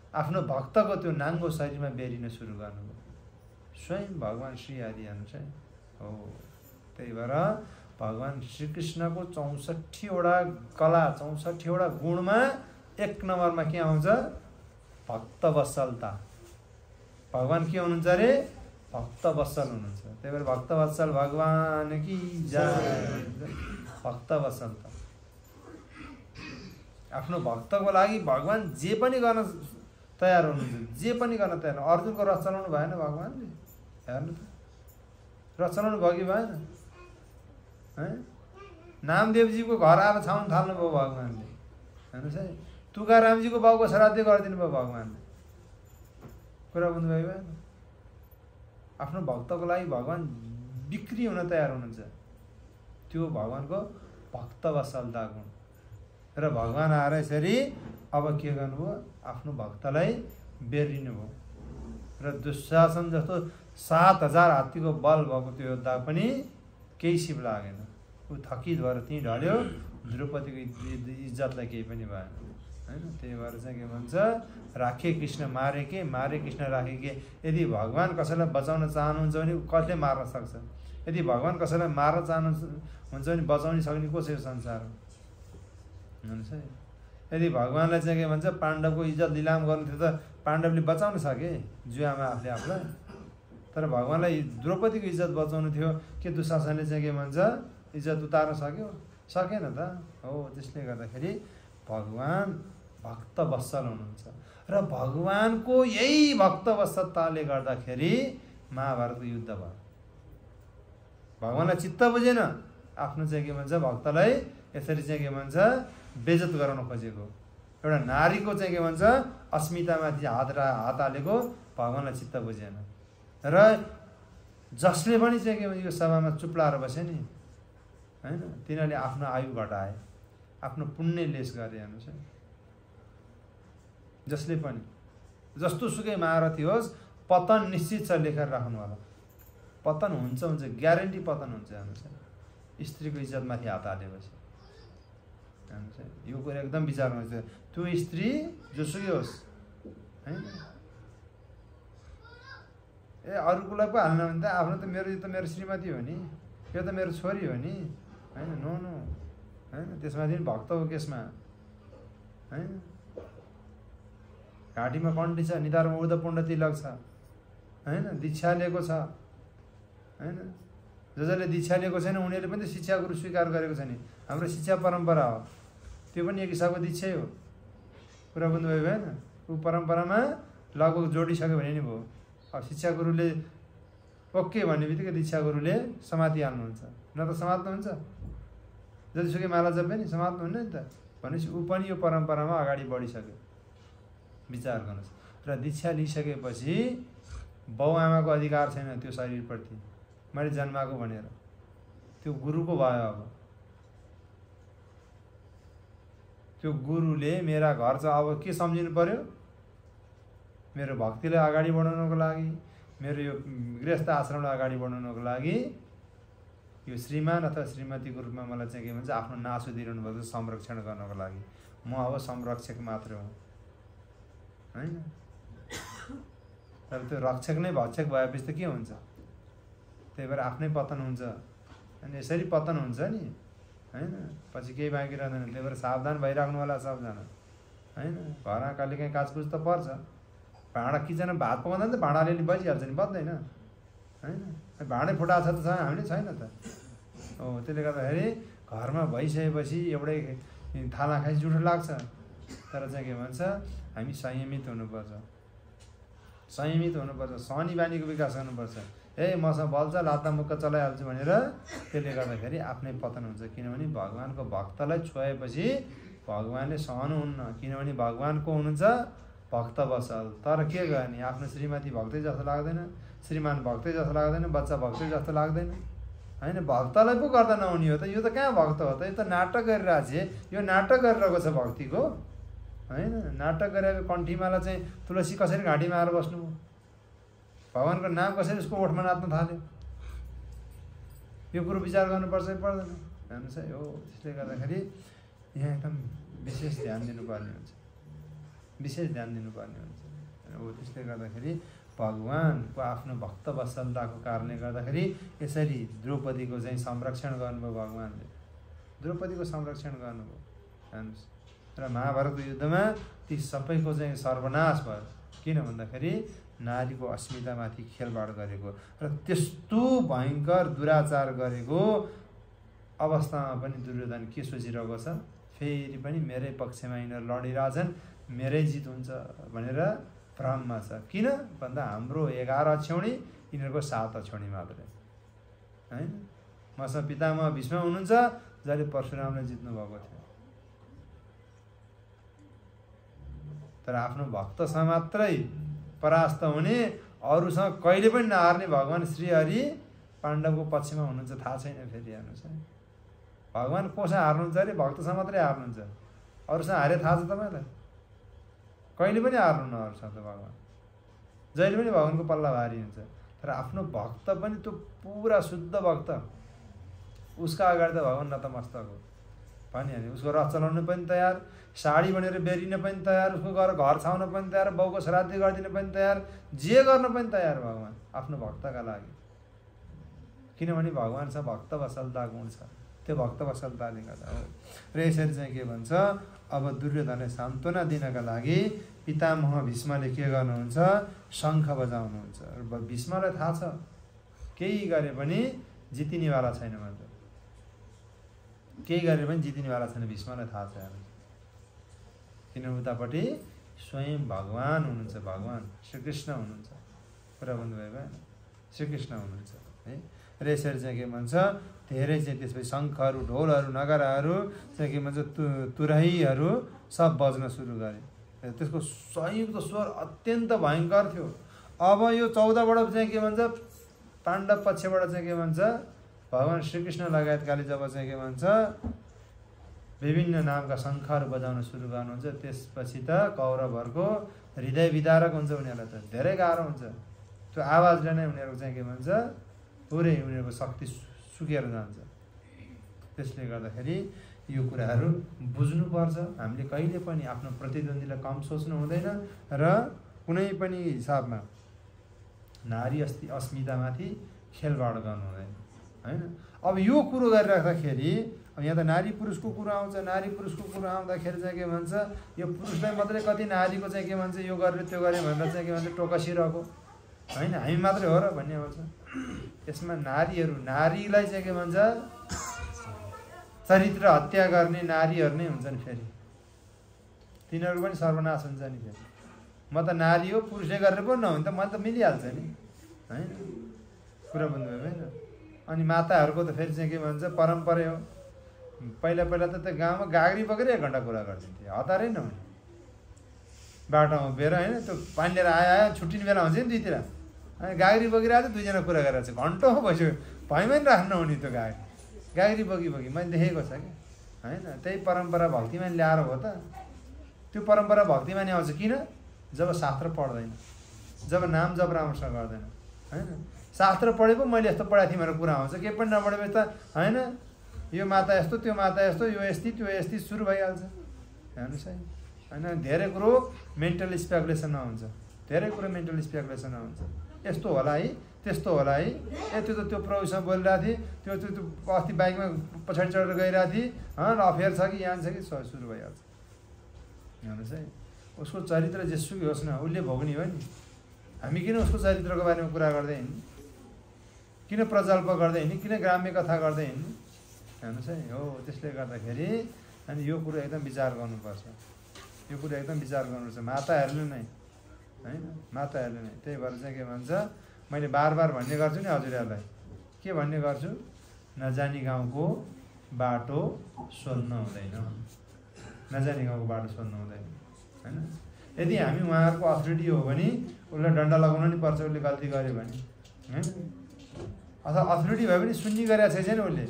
आफ्नो भक्तको त्यो नाङ्गो शरीरमा बेरिन सुरु गर्नुभयो। स्वयं भगवान श्री हरि अनुसार हो। त्यही भएर भगवान श्रीकृष्णको 64वटा कला, 64वटा गुणमा 1 नम्बरमा के आउँछ, भक्तवत्सलता। भगवान के हुनुहुन्छ अरे, भक्तवत्सल हुनुहुन्छ। त्यही भएर भक्तवत्सल भगवान की जय। भक्तवत्सलता, आफ्नो भक्तको लागि भगवान जे पनि गर्न तयार हुनुहुन्छ, जे पनि गर्न तयार। अर्जुनको रथ चलाउनु भएन भगवानले, हेर्नु त, रथ चलाउनु भयो कि भएन? नामदेवजीको घर आएर छाउन थाल्नुभयो भगवानले, हेर्नुहोस् है। तुकारामजीको बाउको श्राद्ध गरिदिनु भयो भगवानले। कुरा बुझ्नुभयो भएन? आफ्नो भक्तको लागि भगवान बिक्री हुन तयार हुनुहुन्छ। त्यो भगवानको भक्तवत्सलता गुण। र भगवान आएर यसरी अब के गर्नुभयो, आफ्नो भक्तलाई बेरिनु भयो। र दुशासन जस्तो 7000 हात्तीको बल भएको त्यो योद्धा पनि केही सिप लागेन, ऊ थकित भएर त्यहीँ ढल्यो। द्रौपदीको इज्जतलाई केही पनि भएन, हैन? त्यही भएर चाहिँ के भन्छ, राखे कृष्ण मारे के, मारे कृष्ण राखे के। यदि भगवान कसैलाई बचाउन चाहनुहुन्छ भने कसले मार्न सक्छ? यदि भगवान कसैलाई मार्न चाहनुहुन्छ भने बचाउन सक्ने को छ यो संसारमा? हुन्छ। यदि भगवानलाई चाहिँ के भन्छ, पाण्डवको इज्जत लिलाम गर्नु थियो त पाण्डवले बचाउन सके जुवामा आफूले आफूलाई। तर भगवानलाई द्रौपदीको इज्जत बचाउनु थियो, के दुशासनले चाहिँ के भन्छ, इज्जत उतार्न सक्यो? सकेन त। हो, त्यसले गर्दाखेरि भगवान भक्तवत्सल हुनुहुन्छ। र भगवानको यही भक्तवत्सलताले गर्दाखेरि महाभारतको युद्ध भयो। भगवानलाई चित्त बुझेन, आफ्नो चाहिँ के भन्छ, भक्तलाई यसरी चाहिँ के भन्छ, बेइज्जत गराउन खोजेको। एउटा नारीको चाहिँ के भन्छ, अस्मितामाथि हात हालेको भगवानलाई चित्त बुझेन। र जसले पनि चाहिँ के भन्छ, यो सभामा चुप लाएर बसे नि, हैन, तिनीहरूले आफ्नो आयु घटाए, आफ्नो पुण्य लेस गरे। हेर्नुहोस् है, जसले पनि जस्तो सुकै महारथी होस्, पतन निश्चित छ लेखेर राख्नु होला। पतन हुन्छ, ग्यारेन्टी पतन हुन्छ। हेर्नुहोस् है, स्त्रीको इज्जतमाथि हात हालेपछि, हेर्नुहोस् है, यो कुरा एकदम विचार गर्नुहोस्। त्यो स्त्री जोसुकै होस्, हैन, अरूकोलाई पो हाल्न भने त आफ्नो त यो त मेरो श्रीमती हो नि, यो त मेरो छोरी हो नि, हैन, नो नो, हैन। त्यसमाथि भक्तको केसमा, हैन, घाँटीमा कण्ठी छ, निधारमा ऊर्ध्वपुण्ड तिलक छ, हैन, दीक्षा लिएको छ, हैन। जसले दीक्षा लिएको छैन उनीहरूले पनि त शिक्षा गुरु स्वीकार गरेको छ नि। हाम्रो शिक्षा परम्परा हो, त्यो पनि एक हिसाबको दीक्षै हो। कुरा बुझ्नुभयो भएन? ऊ परम्परामा लगभग जोडिसक्यो भने नि भयो। अब शिक्षा गुरुले ओके भन्ने बित्तिकै दीक्षा गुरुले समातिहाल्नुहुन्छ, न त समात्नुहुन्छ। जतिसुकै माला जपे नि समात्नुहुन्न नि त, भनेपछि ऊ पनि यो परम्परामा अगाडि बढिसक्यो। विचार गर्नुहोस्। र दीक्षा लिइसकेपछि बाउआमाको अधिकार छैन त्यो शरीरप्रति, मैले जन्माएको भनेर, त्यो गुरुको भयो। अब त्यो गुरुले मेरा घर छ, अब के सम्झिनु पर्यो, मेरो भक्तिलाई अगाडि बढाउनको लागि, मेरो यो गृहस्थ आश्रमलाई अगाडि बढाउनको लागि यो श्रीमान अथवा श्रीमतीको रूपमा मलाई चाहिँ के भन्छ, आफ्नो नासो दिइरहनु भएको संरक्षण गर्नको लागि। म अब संरक्षक मात्र हुँ, हैन। तर त्यो रक्षक नै भक्षक भएपछि त के हुन्छ? त्यही भएर आफ्नै पतन हुन्छ। अनि यसरी पतन हुन्छ नि, हैन, पछि केही बाँकी रहँदैन। त्यही भएर सावधान भइराख्नु होला सबजना, हैन। घरमा कहिलेकाहीँ काचकुच त पर्छ, भाँडा किचनमा भात पकाउँदा नि त भाँडाले बजिहाल्छ नि, बज्दैन, हैन। भाँडै फुटाएको छ त छ, हामीले छैन त। हो, त्यसले गर्दाखेरि घरमा भइसकेपछि एउटै थाला खाइ जुठो लाग्छ। तर चाहिँ के भन्छ, हामी संयमित हुनुपर्छ, संयमित हुनुपर्छ, सहनी बानीको विकास गर्नुपर्छ। मसँग बल्छ लात्ता मुक्का चलाइहाल्छु भनेर त्यसले गर्दाखेरि आफ्नै पतन हुन्छ। किनभने भगवानको भक्तलाई छोएपछि भगवानले सहनुहुन्न, किनभने भगवान को हुनुहुन्छ भक्त वसल। तर के गर्ने, आफ्नो श्रीमती भक्तै जस्तो लाग्दैन, श्रीमान भक्तै जस्तो लाग्दैन, बच्चा भक्तै जस्तो लाग्दैन हैन। भक्तलाई पो गर्दा नहुने हो त, यो त कहाँ भक्त हो त, यो त नाटक गरिरहेको छ। यो नाटक गरिरहेको छ भक्तिको हैन। नाटक गरेर कण्ठीमाला चाहिँ तुलसी कसरी घाँटीमा आएर बस्नु, भगवानको नाम कसरी उसको ओठमा नाच्न थाल्यो, यो कुरो विचार गर्नुपर्छ कि पर्दैन हेर्नुहोस् है। हो त्यसले गर्दाखेरि यहाँ एकदम विशेष ध्यान दिनुपर्ने हुन्छ, विशेष ध्यान दिनुपर्ने हुन्छ। हो त्यसले गर्दाखेरि भगवानको आफ्नो भक्त वत्सलताको कारणले गर्दाखेरि यसरी द्रौपदीको चाहिँ संरक्षण गर्नुभयो भगवानले, द्रौपदीको संरक्षण गर्नुभयो हेर्नुहोस्। र महाभारतको युद्धमा ती सबैको चाहिँ सर्वनाश भयो। किन भन्दाखेरि नारीको अस्मितामाथि खेलबाड गरेको र त्यस्तो भयङ्कर दुराचार गरेको अवस्थामा पनि दुर्योधन के सोचिरहेको छ, फेरि पनि मेरै पक्षमा यिनीहरू लडिरहेछन्, मेरै जित हुन्छ भनेर भ्रममा छ। किन भन्दा हाम्रो 11 अक्षौणी, यिनीहरूको 7 अक्षौणी मात्रै हैन। मसँग पितामह भीष्म हुनुहुन्छ, जसले परशुरामलाई जित्नु भएको थियो, तर आफ्नो भक्तसँग मात्रै परास्त हुने, अरूसँग कहिले पनि नहार्ने भगवान श्रीहरि पाण्डवको पक्षमा हुनुहुन्छ। थाहा छैन फेरि हेर्नुहोस् है, भगवान कोसँग हार्नुहुन्छ अरे, भक्तसँग मात्रै हार्नुहुन्छ, अरूसँग हारे थाहा छ तपाईँलाई? कहिले पनि हार्नुहुन्न अरूसँग त भगवान, जहिले पनि भगवानको पल्ला भारी हुन्छ। तर आफ्नो भक्त पनि त्यो पुरा शुद्ध भक्त, उसका अगाडि त भगवान नतमस्तक हो भनिहाल्यो। उसको रथ चलाउन पनि तयार, साडी बनेर बेरिन पनि तयार, उसको घर छाउन पनि तयार, बाउको श्राद्ध गरिदिन पनि तयार, जे गर्न पनि तयार भगवान आफ्नो भक्तका लागि। किनभने भगवानसँग भक्त वत्सलता गुण छ, त्यो भक्त वत्सलताले गर्दा हो। र यसरी चाहिँ के भन्छ, अब दुर्योधनलाई सान्त्वना दिनका लागि पितामह भीष्मले के गर्नुहुन्छ, शङ्ख बजाउनुहुन्छ। र भीष्मलाई थाहा छ केही गरे पनि जितिनेवाला छैन भन्छ, केही गरे पनि जितिनेवाला छैन, भीष्मलाई थाहा छ। किनभने उतापट्टि स्वयं भगवान हुनुहुन्छ, भगवान श्रीकृष्ण हुनुहुन्छ, कुरा भन्नुभयो होइन, श्रीकृष्ण हुनुहुन्छ है। र यसरी चाहिँ के भन्छ, धेरै चाहिँ त्यसपछि शङ्खहरू, ढोलहरू, नगाराहरू चाहिँ के भन्छ, तुरहीहरू सब बज्न सुरु गरे। त्यसको संयुक्त स्वर अत्यन्त भयङ्कर थियो। अब यो 14बाट चाहिँ के भन्छ, पाण्डव पक्षबाट चाहिँ के भन्छ, भगवान श्रीकृष्ण लगायतकाले जब चाहिँ के भन्छ विभिन्न नामका शङ्खहरू बजाउन सुरु गर्नुहुन्छ, त्यसपछि त कौरवहरूको हृदय विदारक हुन्छ, उनीहरूलाई त धेरै गाह्रो हुन्छ। त्यो आवाजले नै उनीहरूको चाहिँ के भन्छ, पुरै उनीहरूको शक्ति सुकेर जान्छ। त्यसले गर्दाखेरि यो कुराहरू बुझ्नुपर्छ। हामीले कहिले पनि आफ्नो प्रतिद्वन्द्वीलाई कम सोच्नु हुँदैन र कुनै पनि हिसाबमा नारी अस्मितामाथि खेलबाड गर्नु हुँदैन हैन। अब यो कुरो गरिराख्दाखेरि यहाँ त नारी पुरुषको कुरा आउँछ, नारी पुरुषको कुरा आउँदाखेरि चाहिँ के भन्छ, यो पुरुषलाई मात्रै कति नारीको चाहिँ के भन्छ, यो गरेर त्यो गरे भनेर चाहिँ के भन्छ टोकसिरहेको हैन, हामी मात्रै हो र भन्ने आउँछ। यसमा नारीहरू, नारीलाई चाहिँ के भन्छ, चरित्र हत्या गर्ने नारीहरू नै हुन्छन्, फेरि तिनीहरू पनि सर्वनाश हुन्छ नि। फेरि म त नारी हो, पुरुषले गरेर पनि नहुने त मलाई त मिलिहाल्छ नि हैन, कुरा बुझ्नुभयो होइन। अनि माताहरूको त फेरि चाहिँ के भन्छ, परम्परै हो। पहिला त गाउँमा गाग्री बोकेर 1 घन्टा कुरा गरिदिन्थे, हतारै नहुने, बाटोमा उभिएर होइन, त्यो पानी लिएर आयो छुट्टिने बेला हुन्छ नि दुईतिर, अनि गाग्री बोकेर आएर 2 जना कुरा गरेर चाहिँ घन्टौँ भइसक्यो, भैँमा नि राख्नु नहुने त्यो गाग्री बोकी मैले देखेको छ कि होइन। त्यही परम्परा भक्तिमा ल्याएर हो त। त्यो परम्परा भक्तिमा नि आउँछ किन, जब शास्त्र पढ्दैन, जब नाम जप राम्रोसँग गर्दैन होइन। शास्त्र पढे पो मैले यस्तो पढाएको थिएँ भनेर कुरा आउँछ, केही पनि नपढेपछि त होइन, यो माता यस्तो, त्यो माता यस्तो, यो यस्ती त्यो यस्ती सुरु भइहाल्छ हेर्नुहोस् है होइन। धेरै कुरो मेन्टल स्पेकुलेसन हुन्छ, धेरै कुरो मेन्टल स्पेकुलेसन हुन्छ, यस्तो होला है, त्यस्तो होला है, त्यो त त्यो प्रभुसँग बोलिरहेको थिएँ, त्यो अस्ति बाइकमा पछाडि चढेर गइरहेको थिएँ, अफेयर छ कि यहाँ छ कि सुरु भइहाल्छ हेर्नुहोस् है। उसको चरित्र जेसुकै होस् न, उसले भोग्ने हो नि। हामी किन उसको चरित्रको बारेमा कुरा गर्दै हिँड्ने, किन प्रजल्प गर्दै हिँड्ने, किन ग्राम्य कथा गर्दै हिँड्ने हेर्नुहोस् है। हो त्यसले गर्दाखेरि अनि यो कुरो एकदम विचार गर्नुपर्छ, यो कुरो एकदम विचार गर्नुपर्छ माताहरूले नै होइन, माताहरूले नै। त्यही भएर चाहिँ के भन्छ, मैले बार भन्ने गर्छु नि हजुरहरूलाई, के भन्ने गर्छु, नजानी गाउँको बाटो सोध्न हुँदैन नजाने गाउँको बाटो सोध्नु हुँदैन हैन। यदि हामी उहाँहरूको अथोरिटी हो भने उसलाई डन्डा लगाउन नि पर्छ, उसले गल्ती गर्यो भने हैन। अथवा अथोरिटी भए पनि सुन्नी गरेको छैन उसले,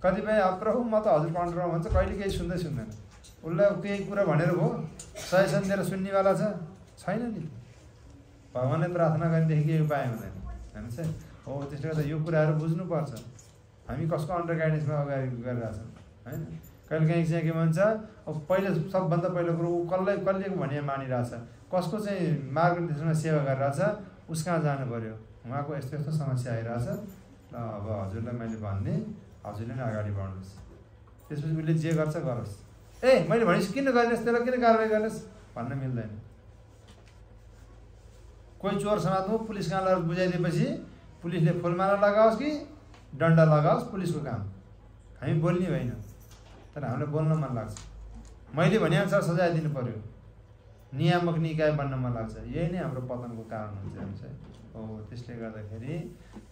कतिपय प्रभु म त हजुरको अन्डरमा भन्छ, कहिले केही सुन्दै सुन्दैन। उसलाई केही कुरा भनेर भयो सजेसन दिएर सुन्नेवाला छैन नि। भगवान्लाई प्रार्थना गरेदेखि केही उपाय हुँदैन हेर्नुहोस् है। हो त्यसले गर्दा यो कुराहरू बुझ्नुपर्छ, हामी कसको अन्डर गाइडेन्समा अगाडि गरिरहेछौँ होइन। कहिलेकाहीँ चाहिँ के भन्छ, अब पहिले सबभन्दा पहिलो कुरो ऊ कसलेको भने मानिरहेछ, कसको चाहिँ मार्गदर्शनमा सेवा गरिरहेछ, उसकहाँ जानु पऱ्यो, उहाँको यस्तो यस्तो समस्या आइरहेछ, ल अब हजुरलाई मैले भन्ने, हजुरले नै अगाडि बढ्नुहोस्। त्यसपछि उसले जे गर्छ गरोस्। ए मैले भनेपछि किन गरिनुहोस्, त्यसलाई किन कारवाही गर्नुहोस् भन्न मिल्दैन। कोही चोर समात्नु पुलिस कहाँ लगेर बुझाइदिएपछि पुलिसले फुलमाला लगाओस् कि डन्डा लगाओस्, पुलिसको काम। हामी बोल्ने होइन, तर हामीलाई बोल्न मन लाग्छ। मैले भनेअनुसार सजाय दिनु पर्यो, नियामक निकाय बन्न मन लाग्छ। यही नै हाम्रो पतनको कारण हुन्छ है। हो त्यसले गर्दाखेरि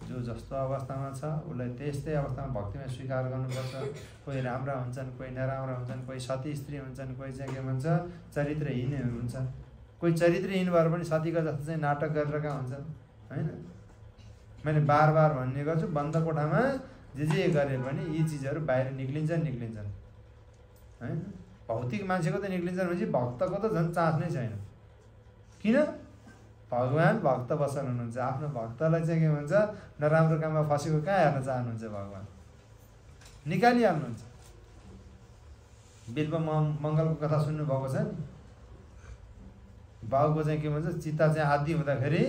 जो जस्तो अवस्थामा छ उसलाई त्यस्तै अवस्थामा भक्तिमा स्वीकार गर्नुपर्छ। कोही राम्रा हुन्छन्, कोही नराम्रा हुन्छन्, कोही सती स्त्री हुन्छन्, कोही चाहिँ के भन्छ चरित्रहीन हुन्छ, कोही चरित्रहीन भएर पनि सतीको जस्तो चाहिँ नाटक गरिरहेका हुन्छन् होइन। मैले बार बार भन्ने गर्छु, बन्द कोठामा जे गरे पनि यी चिजहरू बाहिर निक्लिन्छन् होइन। भौतिक मान्छेको त निक्लिन्छन् भनेपछि भक्तको त झन् चान्स नै छैन। किन? भगवान् भक्त बसल हुनुहुन्छ। आफ्नो भक्तलाई चाहिँ के भन्छ नराम्रो काममा फसेको कहाँ हेर्न चाहनुहुन्छ, भगवान् निकालिहाल्नुहुन्छ। बिल्व मङ्गलको कथा सुन्नुभएको छ नि, बाउको चाहिँ के भन्छ चित्ता चाहिँ आदि हुँदाखेरि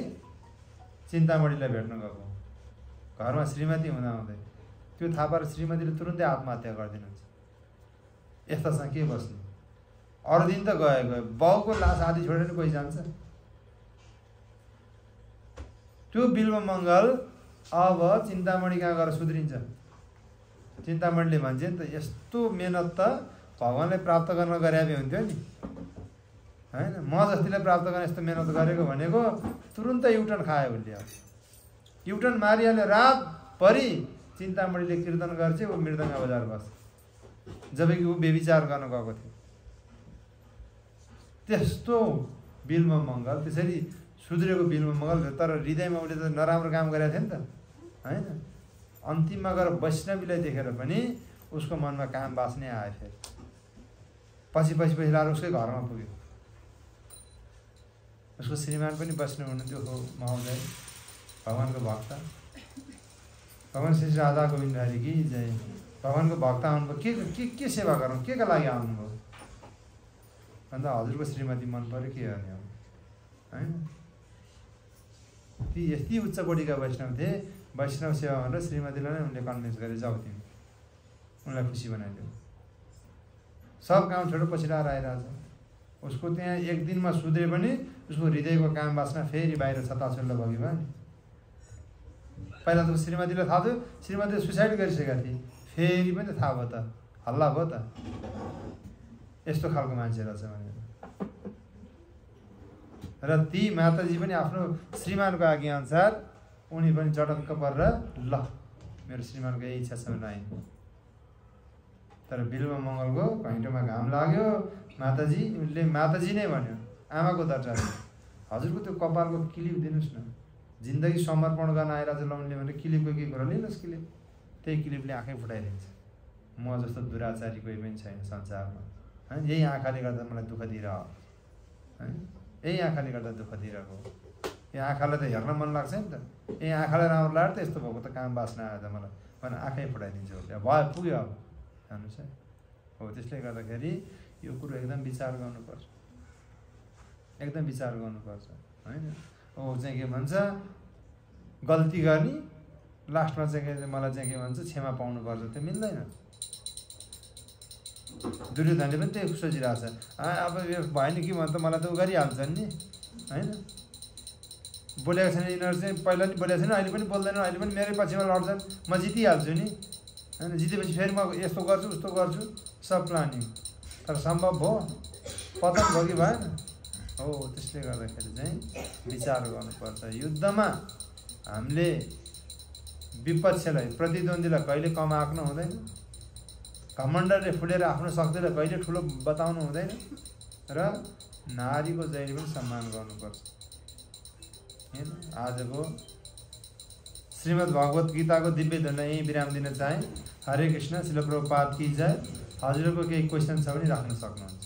चिन्तामणिलाई भेट्न गएको, घरमा श्रीमती हुँदाहुँदै त्यो थाहा पाएर श्रीमतीले तुरुन्तै आत्महत्या गरिदिनुहुन्छ। यस्तासँग के बस्ने, अरू दिन त गयो बाउको लास आदि छोडेर कोही जान्छ। त्यो बिल्व मङ्गल अब चिन्तामणि कहाँ गएर सुध्रिन्छ। चिन्तामणिले भन्छ नि त, यस्तो मेहनत त भगवान्लाई प्राप्त गर्न गरे हुन्थ्यो नि होइन। म जतिलाई प्राप्त गर्ने यस्तो मेहनत गरेको भनेको तुरुन्तै युटर्न खायो उसले। अब युटर्न मारिहाल्यो, रातभरि चिन्तामणिले कीर्तन गर्छ, ऊ मृदङ्ग बजार बस्छ, जबकि ऊ व्यभिचार गर्न गएको थियो। त्यस्तो बिल्व मङ्गल, त्यसरी सुध्रेको बिल्व मङ्गल, तर हृदयमा उसले त नराम्रो काम गरेको थियो नि त होइन। अन्तिममा गएर वैष्णवीलाई देखेर पनि उसको मनमा काम बाँच्ने आयो। फेरि पछि लाएर उसकै घरमा पुग्यो। उसको श्रीमान पनि वैष्णव हुनुहुन्थ्यो महोदय, भगवान्को भक्त, भगवान् श्री राधा गोविन्द हरि कि जय। भगवान्को भक्त आउनुभयो, के सेवा गरौँ, के का लागि आउनुभयो अन्त हजुरको श्रीमती मन पऱ्यो, के गर्ने अब होइन। ती यति उच्च कोटीका वैष्णव थिए, वैष्णव सेवा भनेर श्रीमतीलाई नै उनले कन्भिन्स गरे, जाऊ तिमी, उनलाई खुसी बनाइदियो। सब काम छोडेर पछि लाएर आइरहेछ। उसको त्यहाँ एक दिनमा सुध्रे पनि उसको हृदयको काम बाँच्न फेरि बाहिर छताछुल्ल भगी भयो नि। पहिला त श्रीमतीलाई थाहा थियो, श्रीमतीले सुसाइड गरिसकेका थिए, फेरि पनि थाहा भयो त, हल्ला भयो त, यस्तो खालको मान्छे रहेछ भनेर। र ती माताजी पनि आफ्नो श्रीमानको आज्ञाअनुसार उनी पनि चटक्क परेर ल मेरो श्रीमानको यही इच्छा छ भने आइन्। तर बिल्व मङ्गलको घैँटोमा घाम लाग्यो, माताजी नै भन्यो, आमाको दर्जा हजुरको त्यो कपालको क्लिप दिनुहोस् न, जिन्दगी समर्पण गर्न आइरहेको छ उनले भने किलिपको के कुरा लिनुहोस् क्लिप। त्यही क्लिपले आँखै फुटाइदिन्छ। म जस्तो दुराचारी कोही पनि छैन संसारमा होइन। यही आँखाले गर्दा मलाई दुःख दिइरह होइन, यही आँखाले गर्दा दुःख दिइरहेको। यो आँखालाई त हेर्न मन लाग्छ नि त, यही आँखालाई राम्रो लाग्यो त यस्तो भएको त काम बाँच्न आयो त मलाई भने आँखै फुटाइदिन्छ उसले। भयो पुग्यो अब हेर्नुहोस् है। हो त्यसले गर्दाखेरि यो कुरो एकदम विचार गर्नुपर्छ, एकदम विचार गर्नुपर्छ होइन। हो चाहिँ के भन्छ गल्ती गर्ने लास्टमा चाहिँ मलाई चाहिँ के भन्छ क्षमा पाउनुपर्छ, त्यो मिल्दैन। दुर्योधनले पनि त्यही सोचिरहेछ, अब यो भएन कि भन्छ मलाई त उ गरिहाल्छन् नि होइन। बोलेको छैन यिनीहरू चाहिँ, पहिला नि बोलेको छैन, अहिले पनि बोल्दैन, अहिले पनि मेरै पछिमा लड्छन्, म जितिहाल्छु नि होइन। जितेपछि फेरि म यस्तो गर्छु उस्तो गर्छु, सब प्लानिङ, तर सम्भव भयो, पतन भयो कि भएन। हो त्यसले गर्दाखेरि चाहिँ विचार गर्नुपर्छ। युद्धमा हामीले विपक्षलाई प्रतिद्वन्द्वीलाई कहिले कम आँक्न हुँदैन। घमण्डले फुलेर आफ्नो शक्तिलाई कहिले ठुलो बताउनु हुँदैन र नारीको जहिले पनि सम्मान गर्नुपर्छ। हैन आजको श्रीमद् भगवत गीताको दिव्य धुन यही विराम दिन चाहे। हरे कृष्ण। शिल प्रभुपाद की जय। हजुरको केही क्वेशन छ भने राख्न सक्नुहुन्छ।